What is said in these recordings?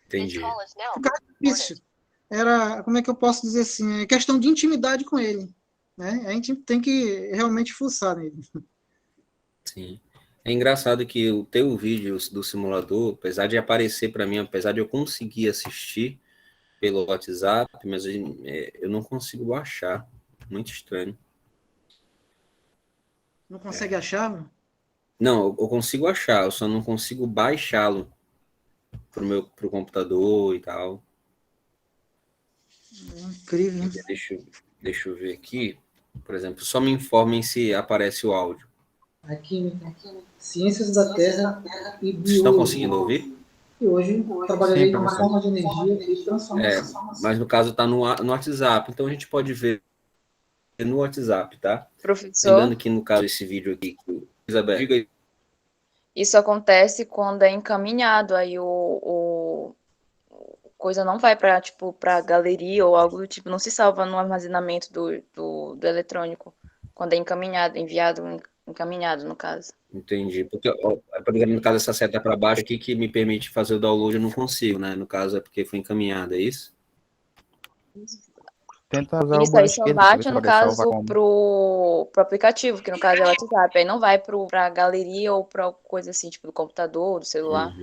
Entendi. O cara é difícil. Era, como é que eu posso dizer assim, é questão de intimidade com ele, né? A gente tem que realmente fuçar nele. Sim. É engraçado que o teu vídeo do simulador, apesar de aparecer para mim, apesar de eu conseguir assistir pelo WhatsApp, mas eu não consigo baixar. Muito estranho. Não consegue achar, meu? Não, eu consigo achar, eu só não consigo baixá-lo pro computador e tal. É incrível. Deixa eu ver aqui. Por exemplo, só me informem se aparece o áudio. A química, ciências da terra e Vocês estão biologia. conseguindo ouvir? E hoje trabalharei com forma de energia e transformação. Mas no caso está no WhatsApp, então a gente pode ver no WhatsApp, tá? Professor, Lembrando que no caso desse vídeo aqui, Isabel, diga aí. isso acontece quando é encaminhado, aí o coisa não vai para tipo, para galeria ou algo do tipo, não se salva no armazenamento do eletrônico, quando é encaminhado, enviado, encaminhado, no caso. Entendi. Porque, ó, por exemplo, no caso, essa seta para baixo aqui que me permite fazer o download, eu não consigo, né? No caso, é porque foi encaminhado, é isso? Tenta usar o Isso aí botão só esquerdo, pra ver bate, se no aparece salvar caso, como. pro aplicativo, que no caso é o WhatsApp, aí não vai pra galeria ou pra coisa assim, tipo do computador, do celular.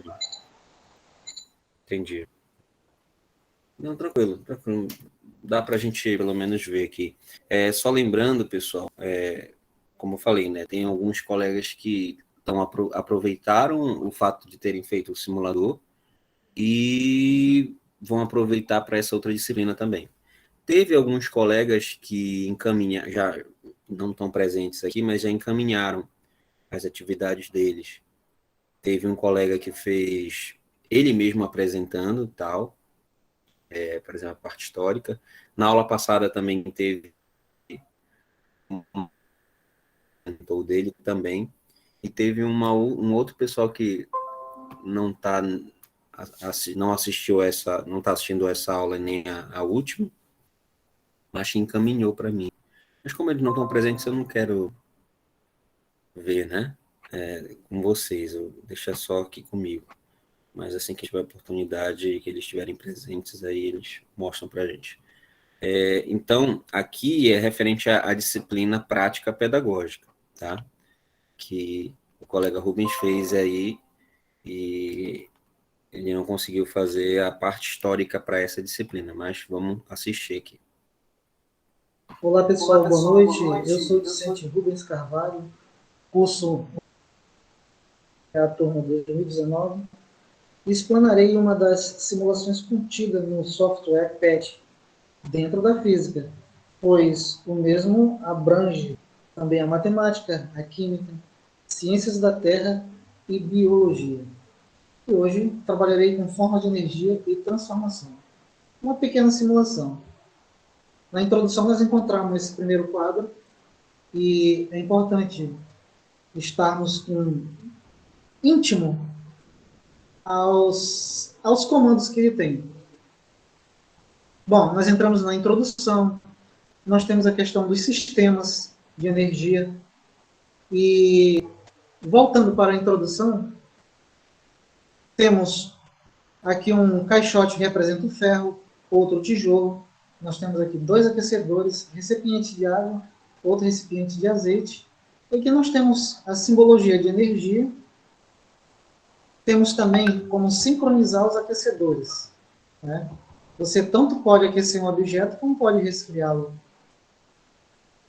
Entendi. Não, tranquilo, tranquilo. Dá para a gente pelo menos ver aqui. Só lembrando, pessoal, como eu falei, né? Tem alguns colegas que aproveitaram o fato de terem feito o simulador e vão aproveitar para essa outra disciplina também. Teve alguns colegas que já não estão presentes aqui, mas já encaminharam as atividades deles. Teve um colega que fez ele mesmo apresentando, tal, por exemplo, a parte histórica. Na aula passada também teve um mentor dele também, e teve um outro pessoal que não tá não assistiu não está assistindo essa aula nem a última, mas que encaminhou para mim. Mas como eles não estão presentes, eu não quero ver, né? Com vocês, deixa só aqui comigo. Mas assim que tiver oportunidade e que eles estiverem presentes, aí eles mostram para a gente. Então, aqui é referente à disciplina prática pedagógica, tá? Que o colega Rubens fez aí e ele não conseguiu fazer a parte histórica para essa disciplina, mas vamos assistir aqui. Olá pessoal, boa noite. Eu sou o discente Rubens Carvalho, curso a turma 2019, e explanarei uma das simulações contidas no software PET dentro da física, pois o mesmo abrange também a matemática, a química, ciências da terra e biologia. E hoje trabalharei com forma de energia e transformação. Uma pequena simulação. Na introdução nós encontramos esse primeiro quadro e é importante estarmos íntimo aos comandos que ele tem. Bom, nós entramos na introdução, nós temos a questão dos sistemas de energia e, voltando para a introdução, temos aqui um caixote que representa o ferro, outro o tijolo, nós temos aqui dois aquecedores, recipiente de água, outro recipiente de azeite, e aqui nós temos a simbologia de energia. Temos também como sincronizar os aquecedores, né? Você tanto pode aquecer um objeto como pode resfriá-lo.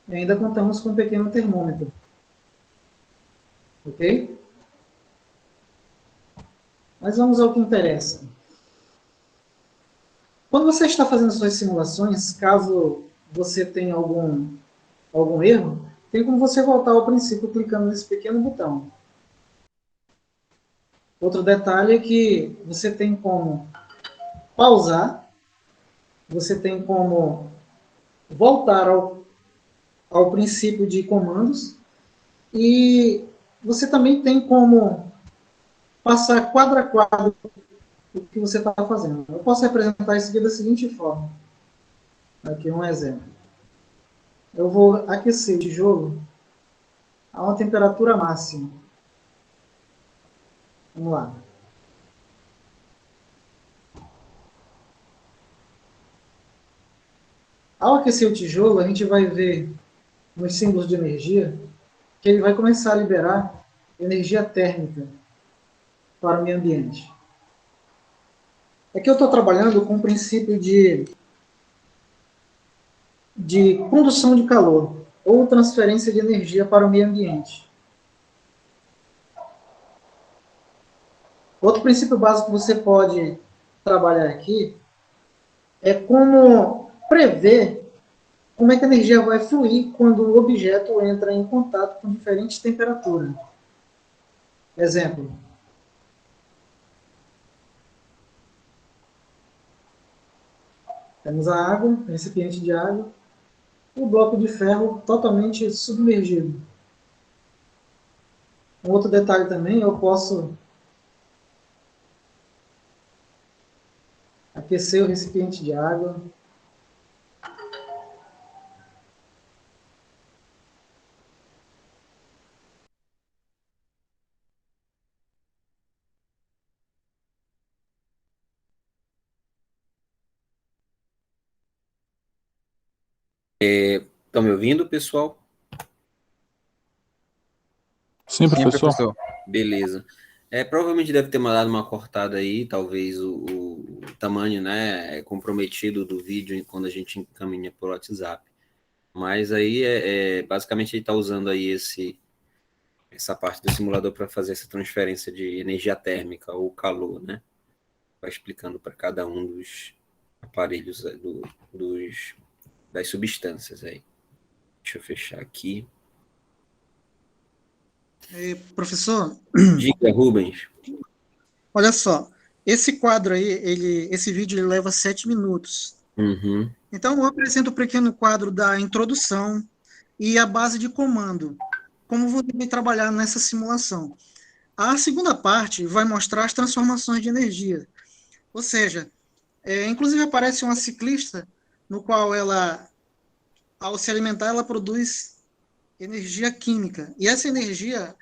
E ainda contamos com um pequeno termômetro. Ok? Mas vamos ao que interessa. Quando você está fazendo suas simulações, caso você tenha algum erro, tem como você voltar ao princípio clicando nesse pequeno botão. Outro detalhe é que você tem como pausar, você tem como voltar ao princípio de comandos e você também tem como passar quadro a quadro o que você está fazendo. Eu posso representar isso aqui da seguinte forma. Aqui um exemplo. Eu vou aquecer o tijolo a uma temperatura máxima. Vamos lá. Ao aquecer o tijolo, a gente vai ver nos símbolos de energia que ele vai começar a liberar energia térmica para o meio ambiente. Aqui eu estou trabalhando com o princípio de condução de calor ou transferência de energia para o meio ambiente. Outro princípio básico que você pode trabalhar aqui é como prever como é que a energia vai fluir quando o objeto entra em contato com diferentes temperaturas. Exemplo. Temos a água, um recipiente de água, e o bloco de ferro totalmente submergido. Um outro detalhe também, eu posso aquecer o recipiente de água. Estão me ouvindo, pessoal? Sim, Sim, professor. professor. Beleza. Provavelmente deve ter mandado uma cortada aí, talvez o tamanho, né, comprometido do vídeo quando a gente encaminha por WhatsApp. Mas aí, basicamente, ele está usando aí essa parte do simulador para fazer essa transferência de energia térmica ou calor, né? Vai explicando para cada um dos aparelhos, das substâncias aí. Deixa eu fechar aqui. Professor, Diga, Rubens. olha só, esse quadro aí, esse vídeo ele leva 7 minutos. Uhum. Então, eu apresento o pequeno quadro da introdução e a base de comando, como você vai trabalhar nessa simulação. A segunda parte vai mostrar as transformações de energia, ou seja, inclusive aparece uma ciclista no qual ela, ao se alimentar, ela produz energia química, e essa energia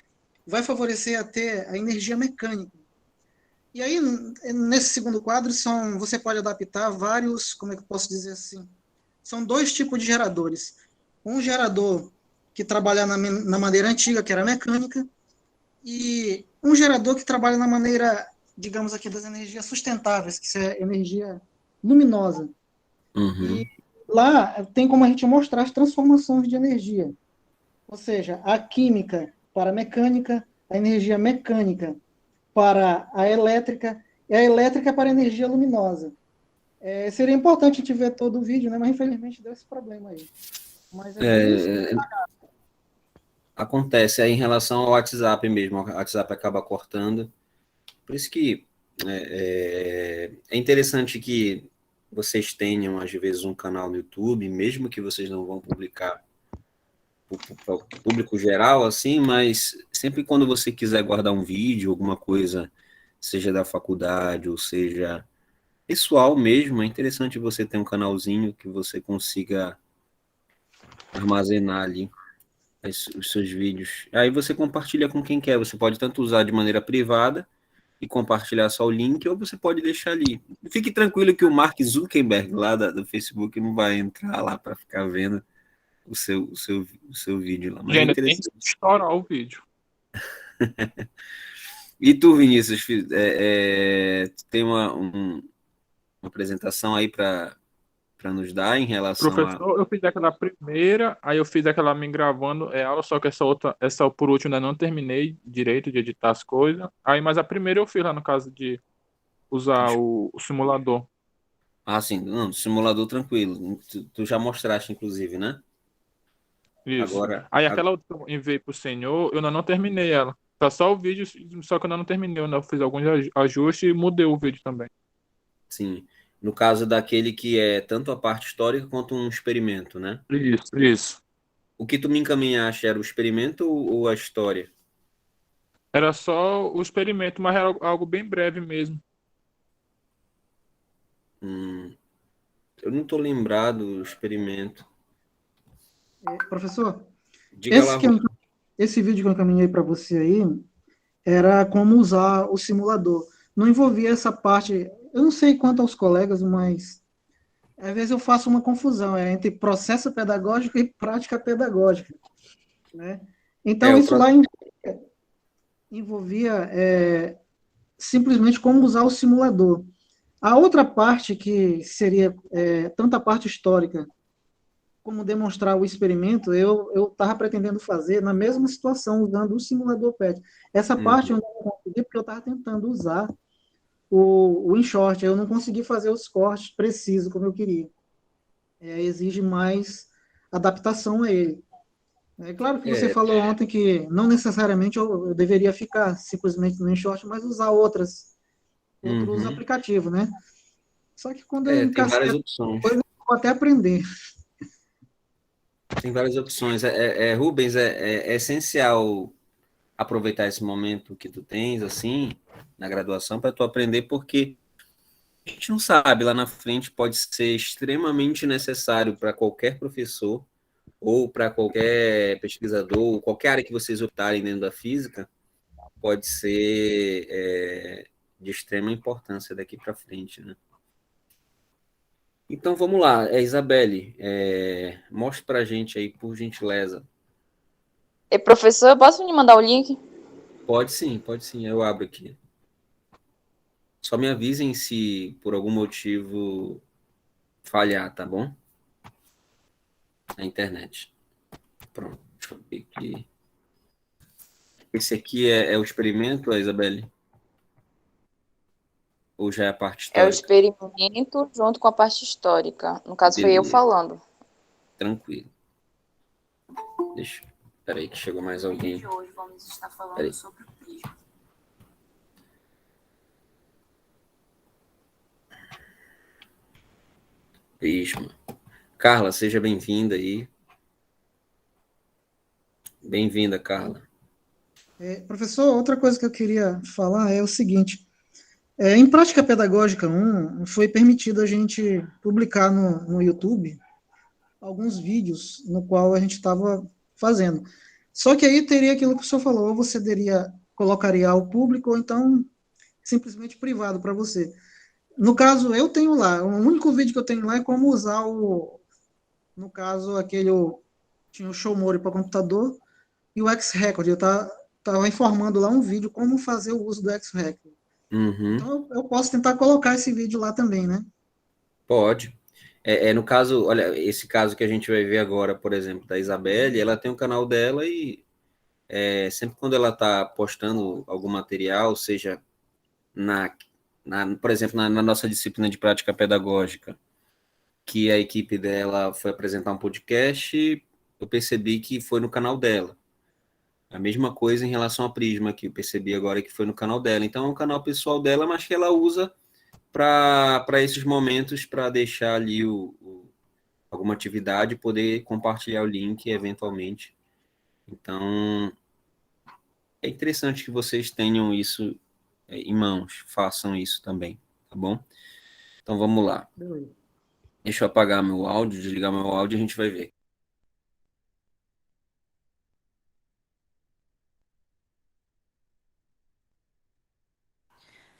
vai favorecer a ter a energia mecânica. E aí, nesse segundo quadro, você pode adaptar vários, como é que eu posso dizer assim? São 2 tipos de geradores. Um gerador que trabalha na maneira antiga, que era mecânica, e um gerador que trabalha na maneira, digamos aqui, das energias sustentáveis, que é energia luminosa. Uhum. E lá tem como a gente mostrar as transformações de energia. Ou seja, a química para a mecânica, a energia mecânica para a elétrica e a elétrica para a energia luminosa. Seria importante a gente ver todo o vídeo, né? Mas infelizmente deu esse problema aí. Mas é bem isso. Acontece aí em relação ao WhatsApp mesmo, o WhatsApp acaba cortando. Por isso que é interessante que vocês tenham, às vezes, um canal no YouTube, mesmo que vocês não vão publicar para o público geral, assim, mas sempre quando você quiser guardar um vídeo, alguma coisa, seja da faculdade, ou seja pessoal mesmo, é interessante você ter um canalzinho que você consiga armazenar ali os seus vídeos. Aí você compartilha com quem quer, você pode tanto usar de maneira privada e compartilhar só o link, ou você pode deixar ali. Fique tranquilo que o Mark Zuckerberg, lá do Facebook, não vai entrar lá para ficar vendo o seu vídeo lá. Mas E é ainda tem que interessante. estourar o vídeo. E tu, Vinícius, tu tem uma apresentação aí para nos dar em relação a... Professor, eu fiz aquela primeira, aí eu fiz aquela me gravando aula, só que essa por último ainda não terminei direito de editar as coisas. Aí, mas a primeira eu fiz lá no caso de usar o simulador. Ah, sim, não, simulador tranquilo. Tu já mostraste, inclusive, né? Isso. Agora, Aí aquela outra que eu enviei pro senhor, eu ainda não terminei ela. Tá só o vídeo, só que eu ainda não terminei. Eu ainda fiz alguns ajustes e mudei o vídeo também. sim, no caso daquele que é tanto a parte histórica quanto um experimento, né? Isso, isso. O que tu me encaminhaste era o experimento ou a história? Era só o experimento, mas era algo bem breve mesmo. Eu não tô lembrado do experimento. Professor, Diga lá, Rô. esse vídeo que eu encaminhei para você aí era como usar o simulador. Não envolvia essa parte, eu não sei quanto aos colegas, mas às vezes eu faço uma confusão entre processo pedagógico e prática pedagógica, né? É Então, o isso pro... lá envolvia simplesmente como usar o simulador. A outra parte, que seria tanto a parte histórica como demonstrar o experimento, eu estava pretendendo fazer na mesma situação, usando o simulador PET. Essa parte eu Uhum. não consegui, porque eu estava tentando usar o InShot, eu não consegui fazer os cortes precisos como eu queria. Exige mais adaptação a ele. É claro que você É, falou ontem que não necessariamente eu deveria ficar simplesmente no InShot, mas usar outros uhum. aplicativos, né? Só que quando eu Tem várias encasqueto opções. coisa, eu vou até aprender. Tem várias opções. Rubens, é essencial aproveitar esse momento que tu tens, assim, na graduação, para tu aprender, porque a gente não sabe, lá na frente pode ser extremamente necessário para qualquer professor ou para qualquer pesquisador, qualquer área que vocês optarem dentro da física, pode ser de extrema importância daqui para frente, né? Então vamos lá, Isabelle, mostre para a gente aí, por gentileza. E professor, posso me mandar o link? Pode sim, eu abro aqui. Só me avisem se por algum motivo falhar, tá bom? Na internet. Pronto, deixa eu ver aqui. Esse aqui é o experimento, Isabelle? Ou já é a parte É o histórica? experimento junto com a parte histórica. No caso, foi eu Beleza, falando. tranquilo. Deixa. Peraí, que chegou mais alguém. De hoje vamos estar falando Peraí. sobre o prisma. Prisma. Carla, seja bem-vinda aí. Bem-vinda, Carla. Professor, outra coisa que eu queria falar é o seguinte: em prática pedagógica 1, foi permitido a gente publicar no YouTube alguns vídeos no qual a gente estava fazendo. Só que aí teria aquilo que o senhor falou, ou você colocaria ao público, ou então simplesmente privado para você. No caso, eu tenho lá, o único vídeo que eu tenho lá é como usar no caso, tinha o Showmore para computador e o X-Record. Eu estava informando lá um vídeo como fazer o uso do X-Record. Uhum, Então, eu posso tentar colocar esse vídeo lá também, né? pode. No caso, olha, esse caso que a gente vai ver agora, por exemplo, da Isabelle, ela tem o canal dela e sempre quando ela está postando algum material, seja por exemplo, na nossa disciplina de prática pedagógica, que a equipe dela foi apresentar um podcast, eu percebi que foi no canal dela. A mesma coisa em relação a Prisma, que eu percebi agora que foi no canal dela. Então, é um canal pessoal dela, mas que ela usa para esses momentos, para deixar ali alguma atividade, poder compartilhar o link eventualmente. Então, é interessante que vocês tenham isso em mãos, façam isso também, tá bom? Então, vamos lá. Beleza. Deixa eu apagar meu áudio, desligar meu áudio e a gente vai ver.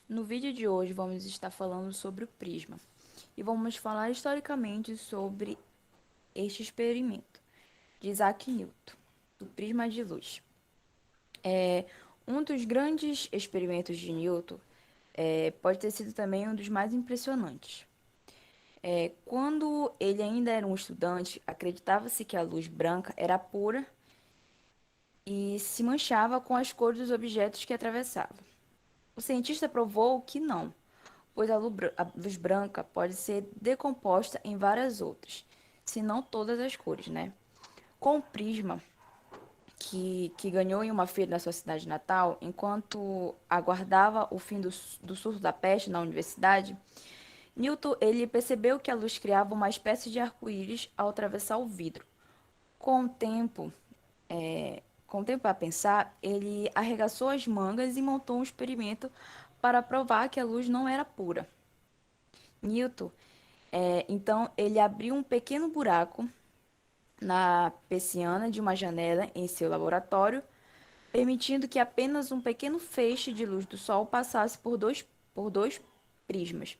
No vídeo de hoje vamos estar falando sobre o prisma e vamos falar historicamente sobre este experimento de Isaac Newton, do prisma de luz. Um dos grandes experimentos de Newton pode ter sido também um dos mais impressionantes. Quando ele ainda era um estudante, acreditava-se que a luz branca era pura e se manchava com as cores dos objetos que atravessava. O cientista provou que não, pois a luz branca pode ser decomposta em várias outras, se não todas as cores, né? Com o prisma, que ganhou em uma feira na sua cidade natal, enquanto aguardava o fim do surto da peste na universidade, Newton ele percebeu que a luz criava uma espécie de arco-íris ao atravessar o vidro. Com o tempo, com o tempo a pensar, ele arregaçou as mangas e montou um experimento para provar que a luz não era pura. Newton, então, ele abriu um pequeno buraco na persiana de uma janela em seu laboratório, permitindo que apenas um pequeno feixe de luz do sol passasse por dois prismas.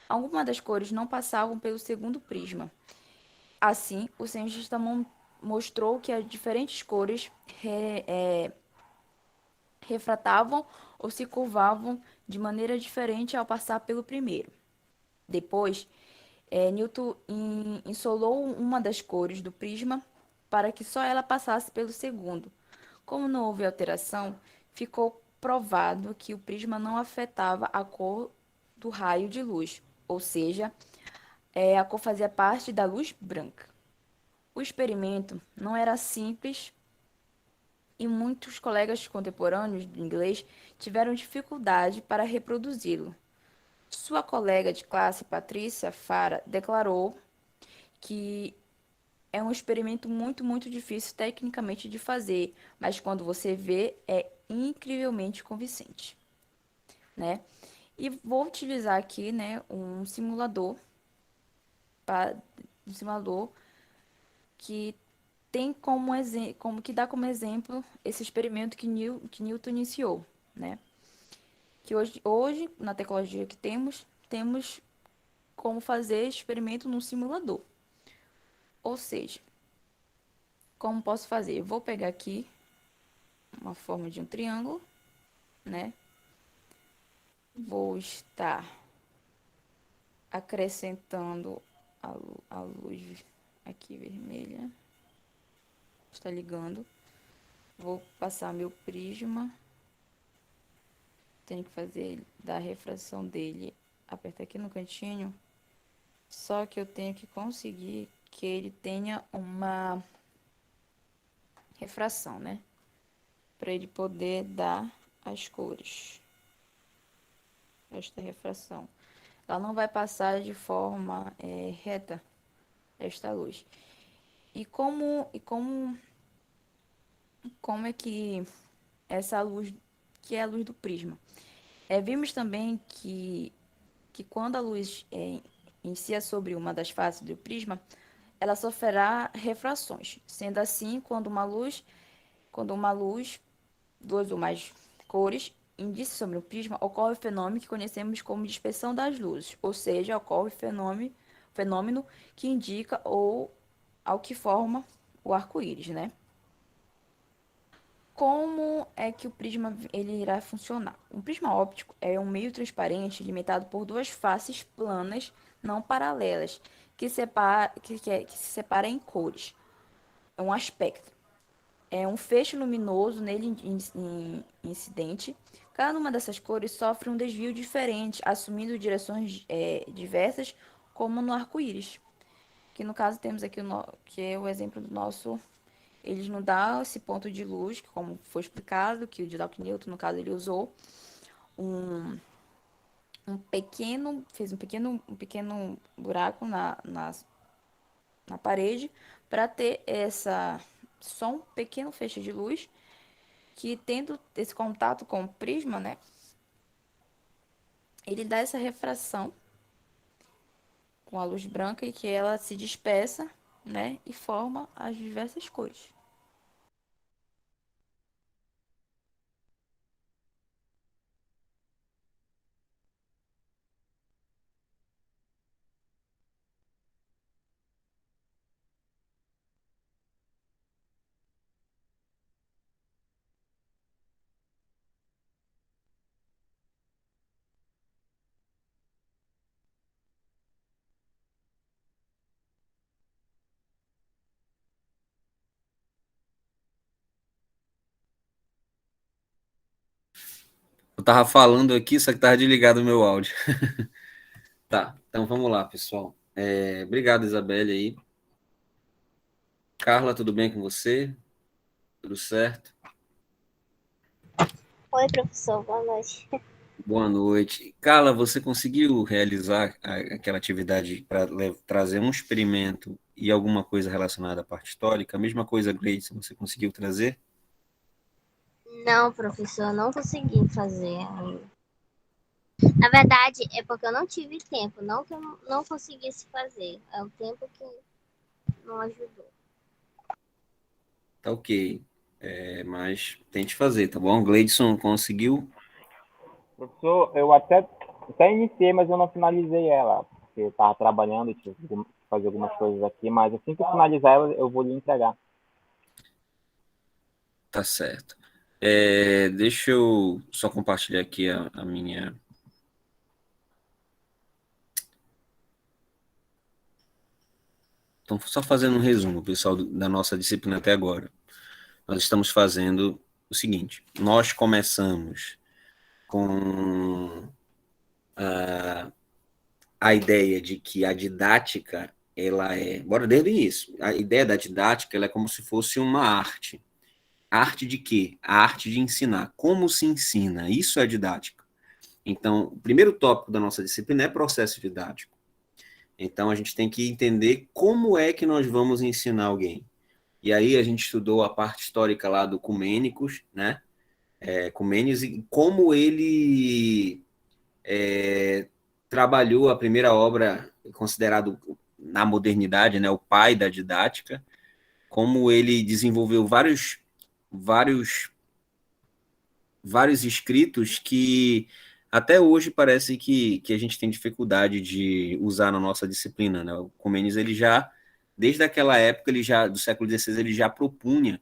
Algumas das cores não passavam pelo segundo prisma. Assim, o cientista mostrou que as diferentes cores refratavam ou se curvavam de maneira diferente ao passar pelo primeiro. Depois, Newton insolou uma das cores do prisma para que só ela passasse pelo segundo. Como não houve alteração, ficou provado que o prisma não afetava a cor do raio de luz, ou seja, a cor fazia parte da luz branca. O experimento não era simples e muitos colegas contemporâneos de inglês tiveram dificuldade para reproduzi-lo. Sua colega de classe, Patrícia Farah, declarou que é um experimento muito difícil tecnicamente de fazer, mas quando você vê, é incrivelmente convincente, né? E vou utilizar aqui, né, um simulador que tem como que dá como exemplo esse experimento que Newton iniciou, né? Que hoje na tecnologia que temos como fazer experimento num simulador. Ou seja, como posso fazer? Eu vou pegar aqui uma forma de um triângulo, né? Vou estar acrescentando a luz aqui vermelha. Está ligando. Vou passar meu prisma. Tenho que fazer da refração dele. Apertar aqui no cantinho. Só que eu tenho que conseguir que ele tenha uma refração, né? Para ele poder dar as cores. Esta refração. Ela não vai passar de forma reta esta luz. E como é que essa luz, que é a luz do prisma? Vimos também que quando a luz inicia sobre uma das faces do prisma, ela sofrerá refrações. Sendo assim, quando uma luz, duas ou mais cores, indicia sobre o prisma, ocorre o fenômeno que conhecemos como dispersão das luzes, ou seja, ocorre o fenômeno que indica ou ao que forma o arco-íris, né? Como é que o prisma ele irá funcionar? Um prisma óptico é um meio transparente limitado por duas faces planas não paralelas que se separam em cores. É um aspecto. É um feixe luminoso nele incidente. Cada uma dessas cores sofre um desvio diferente, assumindo direções diversas, como no arco-íris. Que no caso temos aqui que é o exemplo do nosso. Eles nos dão esse ponto de luz, que como foi explicado, que o Dirac Newton, no caso, ele usou fez um pequeno buraco na parede para ter só um pequeno feixe de luz que tendo esse contato com o prisma, né, ele dá essa refração com a luz branca e que ela se dispersa, né, e forma as diversas cores. Eu tava falando aqui, só que tava desligado o meu áudio. Tá, então vamos lá, pessoal. Obrigado, Isabelle, aí. Carla, tudo bem com você? Tudo certo? Oi, professor, boa noite. Boa noite. Carla, você conseguiu realizar aquela atividade para trazer um experimento e alguma coisa relacionada à parte histórica? A mesma coisa, Gleice, você conseguiu trazer? Não, professor, não consegui fazer ainda. Na verdade, é porque eu não tive tempo, não que eu não conseguisse fazer. É o tempo que não ajudou. Tá ok. Mas tente fazer, tá bom? Gleidson conseguiu? Professor, eu até até iniciei, mas eu não finalizei ela, porque eu estava trabalhando, tive que fazer algumas coisas aqui, mas assim que eu finalizar ela, eu vou lhe entregar. Tá certo. Deixa eu só compartilhar aqui a minha. Então, só fazendo um resumo, pessoal, da nossa disciplina até agora. Nós estamos fazendo o seguinte: nós começamos com a ideia de que a didática, ela bora desde o início, a ideia da didática, ela é como se fosse uma arte. Arte de quê? A arte de ensinar. Como se ensina? Isso é didática. Então, o primeiro tópico da nossa disciplina é processo didático. Então, a gente tem que entender como é que nós vamos ensinar alguém. E aí a gente estudou a parte histórica lá do Comênicos, né? Comênios, e como ele trabalhou a primeira obra, considerado na modernidade, né, o pai da didática, como ele desenvolveu vários escritos que até hoje parece que a gente tem dificuldade de usar na nossa disciplina, né? O Comênios, ele já, desde aquela época, do século XVI, ele já propunha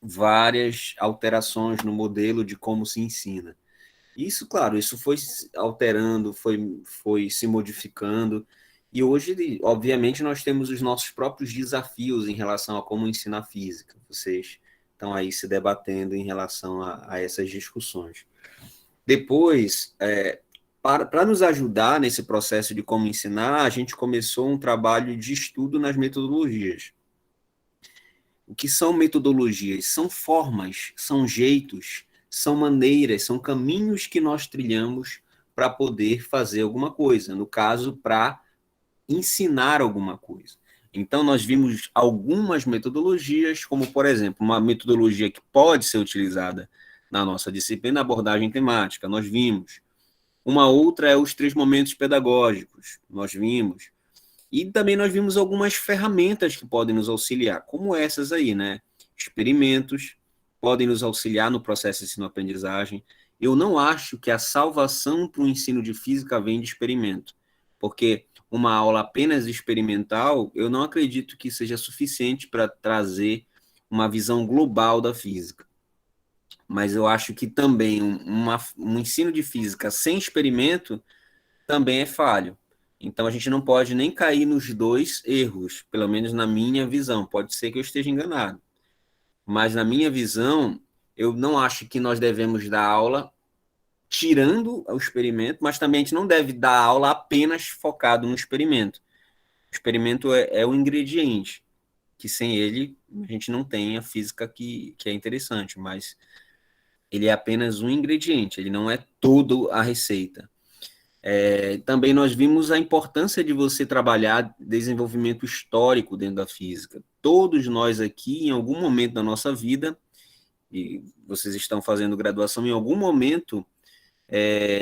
várias alterações no modelo de como se ensina. Isso, claro, isso foi alterando, foi se modificando, e hoje, obviamente, nós temos os nossos próprios desafios em relação a como ensinar física. Vocês estão aí se debatendo em relação a essas discussões. Depois, para nos ajudar nesse processo de como ensinar, a gente começou um trabalho de estudo nas metodologias. O que são metodologias? São formas, são jeitos, são maneiras, são caminhos que nós trilhamos para poder fazer alguma coisa. No caso, para ensinar alguma coisa. Então, nós vimos algumas metodologias, como, por exemplo, uma metodologia que pode ser utilizada na nossa disciplina, abordagem temática, nós vimos. Uma outra é os 3 momentos pedagógicos, nós vimos. E também nós vimos algumas ferramentas que podem nos auxiliar, como essas aí, né? Experimentos podem nos auxiliar no processo de ensino-aprendizagem. Eu não acho que a salvação para o ensino de física vem de experimento, porque uma aula apenas experimental, eu não acredito que seja suficiente para trazer uma visão global da física. Mas eu acho que também um ensino de física sem experimento também é falho. Então, a gente não pode nem cair nos dois erros, pelo menos na minha visão. Pode ser que eu esteja enganado. Mas, na minha visão, eu não acho que nós devemos dar aula tirando o experimento, mas também a gente não deve dar aula apenas focado no experimento. O experimento é o ingrediente, que sem ele a gente não tem a física que é interessante, mas ele é apenas um ingrediente, ele não é toda a receita. Também nós vimos a importância de você trabalhar desenvolvimento histórico dentro da física. Todos nós aqui, em algum momento da nossa vida, e vocês estão fazendo graduação, em algum momento,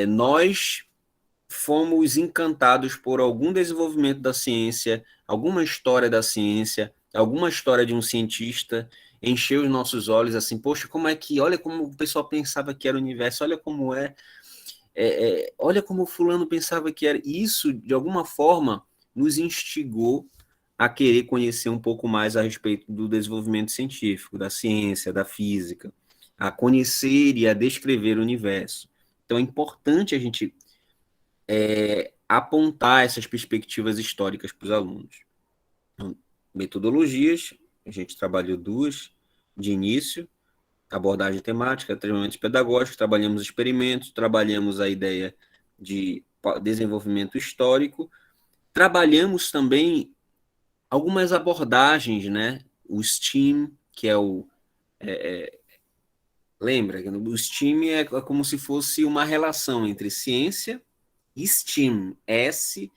nós fomos encantados por algum desenvolvimento da ciência, alguma história da ciência, alguma história de um cientista, encheu os nossos olhos assim, poxa, olha como o pessoal pensava que era o universo, olha como olha como o fulano pensava que era. Isso, de alguma forma, nos instigou a querer conhecer um pouco mais a respeito do desenvolvimento científico, da ciência, da física, a conhecer e a descrever o universo. Então, é importante a gente apontar essas perspectivas históricas para os alunos. Então, metodologias, a gente trabalhou 2 de início, abordagem temática, treinamentos pedagógicos, trabalhamos experimentos, trabalhamos a ideia de desenvolvimento histórico, trabalhamos também algumas abordagens, né? O STEAM, que é lembra, o STEAM é como se fosse uma relação entre ciência e STEAM, S-T-E-A-M.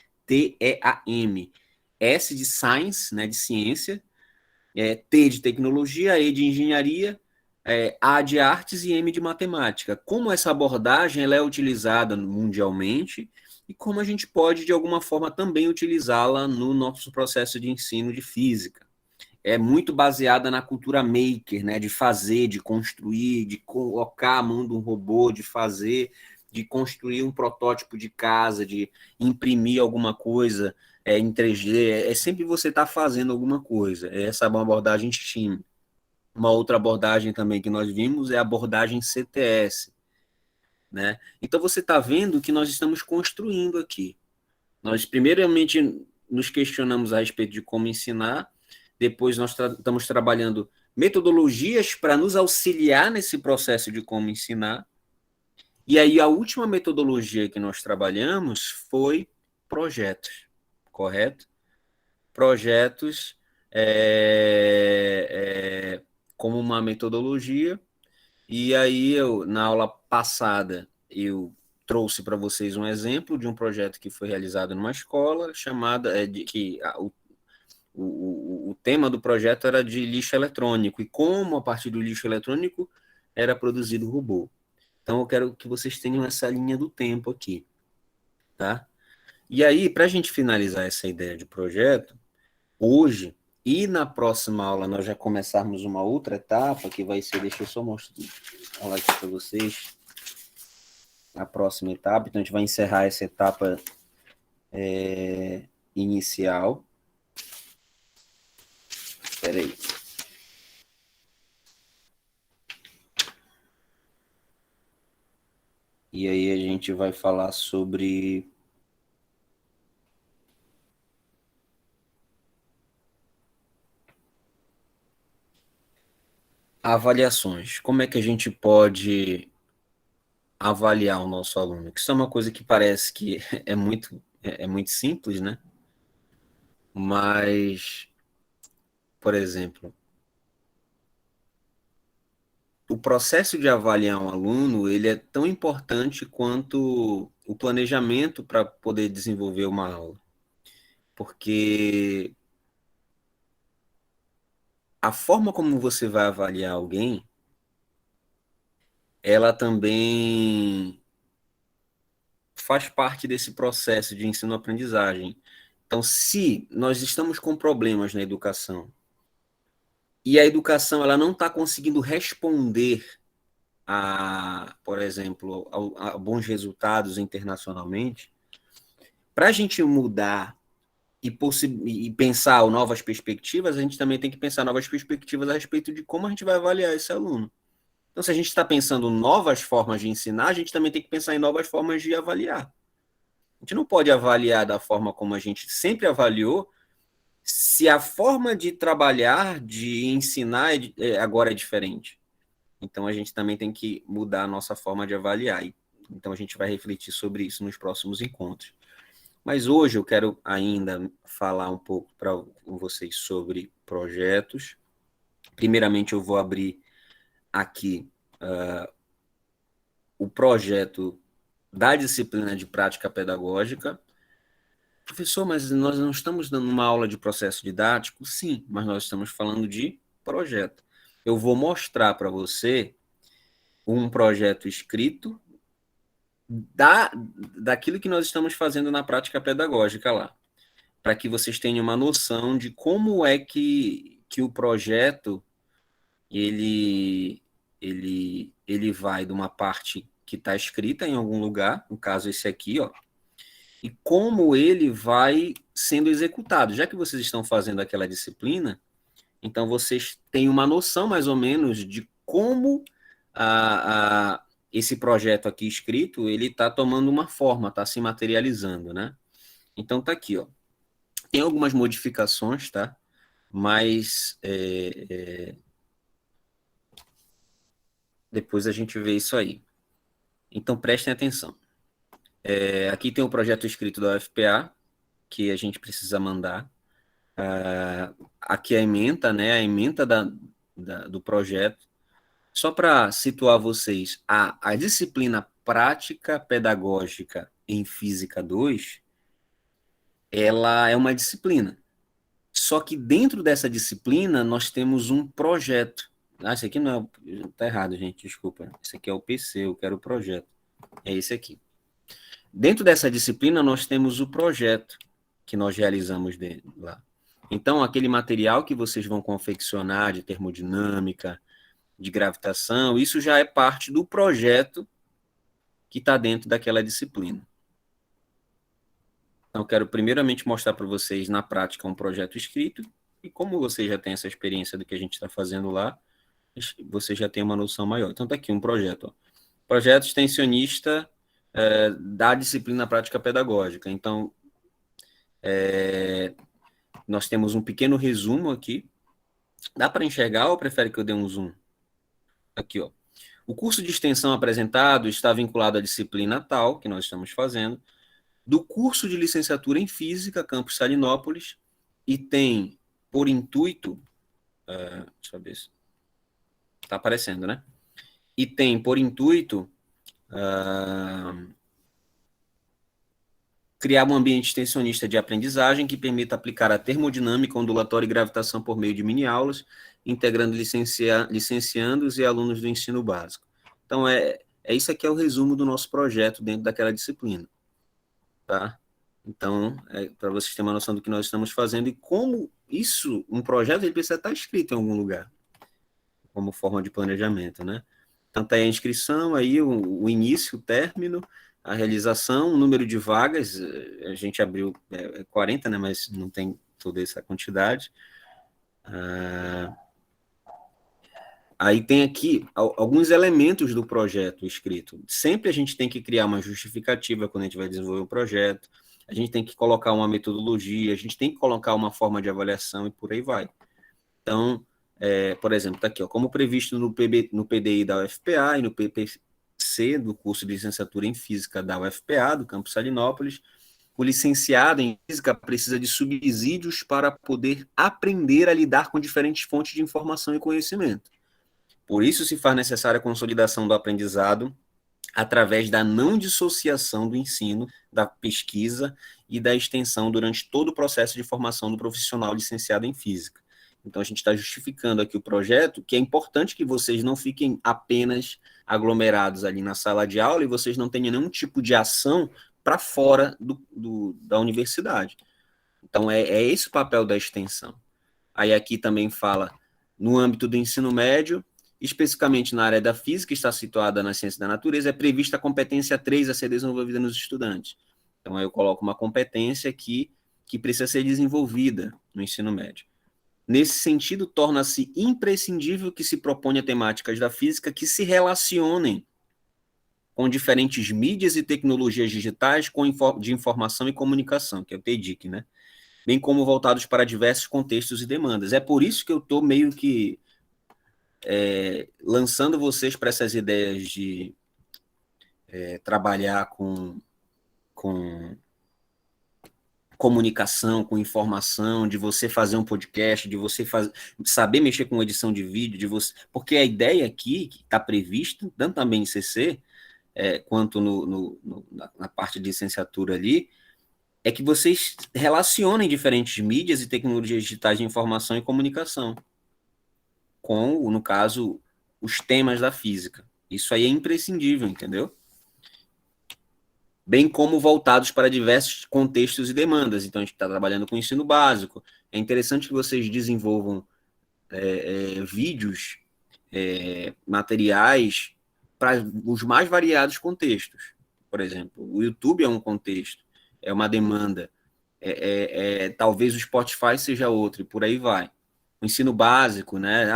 S de science, né, de ciência, T de tecnologia, E de engenharia, A de artes e M de matemática. Como essa abordagem ela é utilizada mundialmente e como a gente pode, de alguma forma, também utilizá-la no nosso processo de ensino de física. É muito baseada na cultura maker, né, de fazer, de construir, de colocar a mão de um robô, de fazer, de construir um protótipo de casa, de imprimir alguma coisa em 3D, é sempre você estar fazendo alguma coisa. Essa é uma abordagem STEAM. Uma outra abordagem também que nós vimos é a abordagem CTS, né? Então você está vendo que nós estamos construindo aqui. Nós primeiramente nos questionamos a respeito de como ensinar, depois nós estamos trabalhando metodologias para nos auxiliar nesse processo de como ensinar, e aí a última metodologia que nós trabalhamos foi projetos, correto? Projetos como uma metodologia, e aí na aula passada eu trouxe para vocês um exemplo de um projeto que foi realizado numa escola chamada, o tema do projeto era de lixo eletrônico, e como a partir do lixo eletrônico era produzido o robô. Então eu quero que vocês tenham essa linha do tempo aqui, tá? E aí, para a gente finalizar essa ideia de projeto, hoje e na próxima aula nós já começarmos uma outra etapa, que vai ser, deixa eu só mostrar aqui para vocês, a próxima etapa. Então a gente vai encerrar essa etapa inicial. Espera aí. E aí a gente vai falar sobre avaliações. Como é que a gente pode avaliar o nosso aluno? Que isso é uma coisa que parece que é muito simples, né? Mas, por exemplo, o processo de avaliar um aluno, ele é tão importante quanto o planejamento para poder desenvolver uma aula. Porque a forma como você vai avaliar alguém, ela também faz parte desse processo de ensino-aprendizagem. Então, se nós estamos com problemas na educação, e a educação ela não está conseguindo responder por exemplo, a bons resultados internacionalmente, para a gente mudar e pensar novas perspectivas, a gente também tem que pensar novas perspectivas a respeito de como a gente vai avaliar esse aluno. Então, se a gente está pensando novas formas de ensinar, a gente também tem que pensar em novas formas de avaliar. A gente não pode avaliar da forma como a gente sempre avaliou, se a forma de trabalhar, de ensinar agora é diferente. Então, a gente também tem que mudar a nossa forma de avaliar. Então, a gente vai refletir sobre isso nos próximos encontros. Mas hoje eu quero ainda falar um pouco com vocês sobre projetos. Primeiramente, eu vou abrir aqui o projeto da disciplina de prática pedagógica. Professor, mas nós não estamos dando uma aula de processo didático? Sim, mas nós estamos falando de projeto. Eu vou mostrar para você um projeto escrito daquilo que nós estamos fazendo na prática pedagógica lá, para que vocês tenham uma noção de como é que o projeto ele vai de uma parte que está escrita em algum lugar, no caso esse aqui, ó, e como ele vai sendo executado. Já que vocês estão fazendo aquela disciplina, então vocês têm uma noção mais ou menos de como esse projeto aqui escrito, ele está tomando uma forma, está se materializando, né? Então tá aqui, ó. Tem algumas modificações, tá? Mas depois a gente vê isso aí. Então prestem atenção. Aqui tem o projeto escrito da UFPA, que a gente precisa mandar. Aqui a ementa, né? A ementa do projeto. Só para situar vocês, a disciplina prática pedagógica em Física 2, ela é uma disciplina. Só que dentro dessa disciplina, nós temos um projeto. Esse aqui não é... Está errado, gente, desculpa. Esse aqui é o PC, eu quero o projeto. É esse aqui. Dentro dessa disciplina, nós temos o projeto que nós realizamos lá. Então, aquele material que vocês vão confeccionar de termodinâmica, de gravitação, isso já é parte do projeto que está dentro daquela disciplina. Então, eu quero primeiramente mostrar para vocês na prática um projeto escrito, e como você já tem essa experiência do que a gente está fazendo lá, você já tem uma noção maior. Então, está aqui um projeto. Ó. Projeto extensionista da disciplina prática pedagógica. Então, nós temos um pequeno resumo aqui. Dá para enxergar ou prefere que eu dê um zoom? Aqui, ó. O curso de extensão apresentado está vinculado à disciplina tal, que nós estamos fazendo, do curso de licenciatura em Física, Campus Salinópolis, e tem por intuito... deixa eu ver se... Está aparecendo, né? E tem por intuito criar um ambiente extensionista de aprendizagem que permita aplicar a termodinâmica, ondulatória e gravitação por meio de mini-aulas, integrando licenciandos e alunos do ensino básico. Então, isso aqui é o resumo do nosso projeto dentro daquela disciplina. Tá? Então, para vocês terem uma noção do que nós estamos fazendo e como isso, um projeto, ele precisa estar escrito em algum lugar, como forma de planejamento, né? Então, tá aí a inscrição, aí o início, o término, a realização, o número de vagas, a gente abriu 40, né, mas não tem toda essa quantidade. Aí tem aqui alguns elementos do projeto escrito. Sempre a gente tem que criar uma justificativa quando a gente vai desenvolver o projeto, a gente tem que colocar uma metodologia, a gente tem que colocar uma forma de avaliação e por aí vai. Então, por exemplo, está aqui, ó, como previsto no PDI da UFPA e no PPC do curso de licenciatura em Física da UFPA, do campus Salinópolis, o licenciado em Física precisa de subsídios para poder aprender a lidar com diferentes fontes de informação e conhecimento. Por isso se faz necessária a consolidação do aprendizado através da não dissociação do ensino, da pesquisa e da extensão durante todo o processo de formação do profissional licenciado em Física. Então, a gente está justificando aqui o projeto, que é importante que vocês não fiquem apenas aglomerados ali na sala de aula e vocês não tenham nenhum tipo de ação para fora da universidade. Então, é esse o papel da extensão. Aí aqui também fala, no âmbito do ensino médio, especificamente na área da física, está situada na ciência da natureza, é prevista a competência 3 a ser desenvolvida nos estudantes. Então, aí eu coloco uma competência aqui que precisa ser desenvolvida no ensino médio. Nesse sentido, torna-se imprescindível que se proponha temáticas da física que se relacionem com diferentes mídias e tecnologias digitais de informação e comunicação, que é o TEDIC, né? Bem como voltados para diversos contextos e demandas. É por isso que eu estou meio que lançando vocês para essas ideias de trabalhar com comunicação, com informação, de você fazer um podcast, de você saber mexer com edição de vídeo, porque a ideia aqui, que está prevista, tanto também em CC, quanto na parte de licenciatura ali, é que vocês relacionem diferentes mídias e tecnologias digitais de informação e comunicação com, no caso, os temas da física. Isso aí é imprescindível, entendeu? Bem como voltados para diversos contextos e demandas. Então, a gente está trabalhando com ensino básico. É interessante que vocês desenvolvam vídeos, materiais para os mais variados contextos. Por exemplo, o YouTube é um contexto, é uma demanda. Talvez o Spotify seja outro, e por aí vai. O ensino básico, né?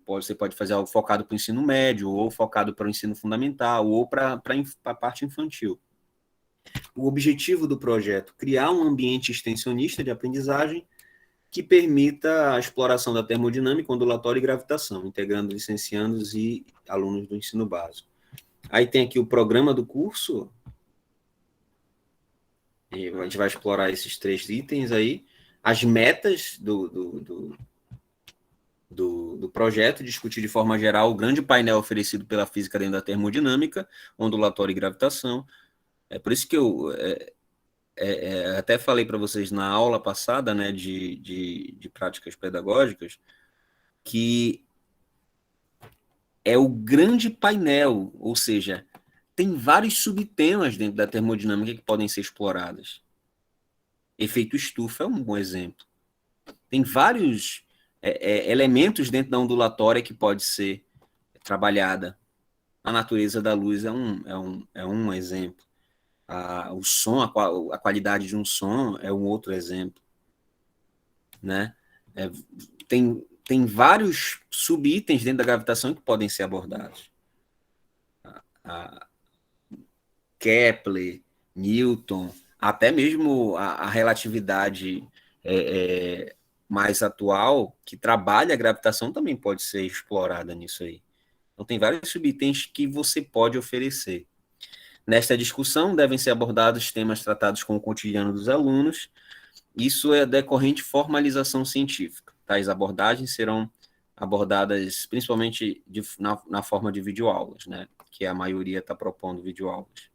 Você pode fazer algo focado para o ensino médio, ou focado para o ensino fundamental, ou para a parte infantil. O objetivo do projeto: criar um ambiente extensionista de aprendizagem que permita a exploração da termodinâmica, ondulatória e gravitação, integrando licenciandos e alunos do ensino básico. Aí tem aqui o programa do curso, e a gente vai explorar esses 3 itens aí, as metas do projeto, discutir de forma geral o grande painel oferecido pela física dentro da termodinâmica, ondulatória e gravitação. É por isso que eu até falei para vocês na aula passada, né, de práticas pedagógicas, que é o grande painel, ou seja, tem vários subtemas dentro da termodinâmica que podem ser exploradas. Efeito estufa é um bom exemplo. Tem vários elementos dentro da ondulatória que pode ser trabalhada. A natureza da luz é um exemplo. O som, a qualidade de um som é um outro exemplo, né? Tem vários subitens dentro da gravitação que podem ser abordados. Kepler, Newton, até mesmo a relatividade mais atual, que trabalha a gravitação, também pode ser explorada nisso aí. Então, tem vários subitens que você pode oferecer. Nesta discussão, devem ser abordados temas tratados com o cotidiano dos alunos. Isso é decorrente formalização científica. Tais abordagens serão abordadas principalmente na forma de videoaulas, né? Que a maioria está propondo videoaulas.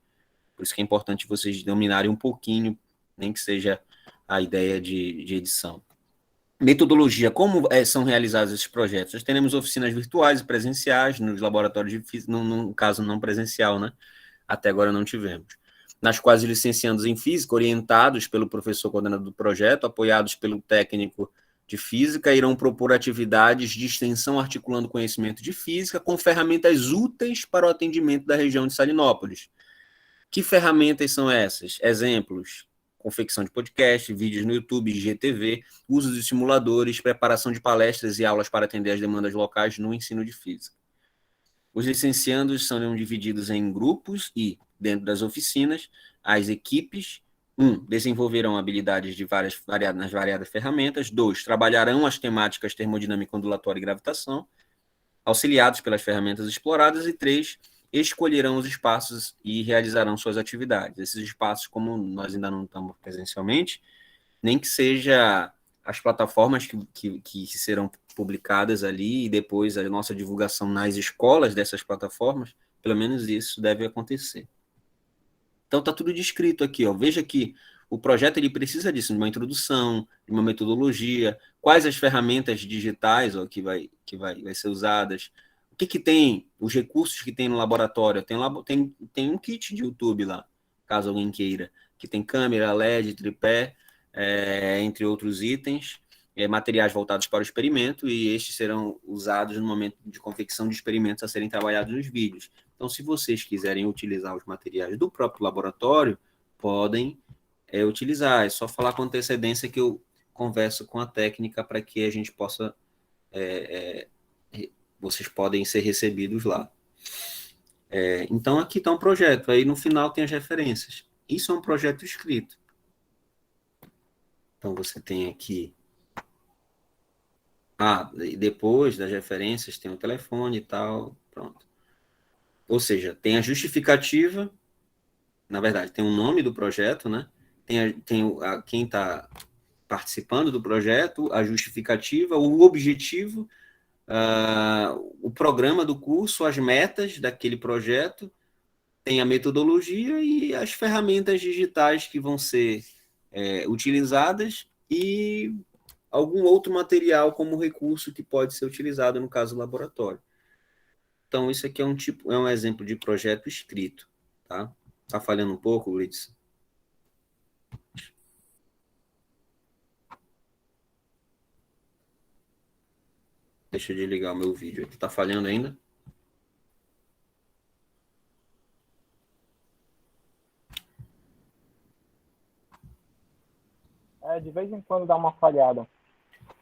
Por isso que é importante vocês dominarem um pouquinho, nem que seja a ideia de edição. Metodologia, como são realizados esses projetos? Nós teremos oficinas virtuais e presenciais nos laboratórios de física, no caso não presencial, né? Até agora não tivemos. Nas quais os licenciandos em física, orientados pelo professor coordenador do projeto, apoiados pelo técnico de física, irão propor atividades de extensão articulando conhecimento de física com ferramentas úteis para o atendimento da região de Salinópolis. Que ferramentas são essas? Exemplos: confecção de podcast, vídeos no YouTube, IGTV, uso de simuladores, preparação de palestras e aulas para atender às demandas locais no ensino de física. Os licenciandos serão divididos em grupos e, dentro das oficinas, as equipes, 1. Desenvolverão habilidades nas variadas ferramentas. 2. Trabalharão as temáticas termodinâmica ondulatória e gravitação, auxiliados pelas ferramentas exploradas. E 3. Escolherão os espaços e realizarão suas atividades. Esses espaços, como nós ainda não estamos presencialmente, nem que seja as plataformas que serão publicadas ali e depois a nossa divulgação nas escolas dessas plataformas, pelo menos isso deve acontecer. Então está tudo descrito aqui, ó. Veja que o projeto ele precisa disso, de uma introdução, de uma metodologia, quais as ferramentas digitais ó, que vai ser usadas, o que tem, os recursos que tem no laboratório. Tem um kit de YouTube lá, caso alguém queira, que tem câmera, LED, tripé, entre outros itens, materiais voltados para o experimento, e estes serão usados no momento de confecção de experimentos a serem trabalhados nos vídeos. Então, se vocês quiserem utilizar os materiais do próprio laboratório, podem utilizar. É só falar com antecedência que eu converso com a técnica para que a gente possa... vocês podem ser recebidos lá. Então, aqui está um projeto. Aí, no final, tem as referências. Isso é um projeto escrito. Então, você tem aqui... depois das referências, tem o telefone e tal, pronto. Ou seja, tem a justificativa, na verdade, tem o nome do projeto, né? Tem quem está participando do projeto, a justificativa, o objetivo, o programa do curso, as metas daquele projeto, tem a metodologia e as ferramentas digitais que vão ser utilizadas e algum outro material como recurso que pode ser utilizado no caso do laboratório. Então, isso aqui é um exemplo de projeto escrito, tá? Tá falhando um pouco, Luiz? Deixa eu desligar o meu vídeo aqui. Tá falhando ainda? De vez em quando dá uma falhada.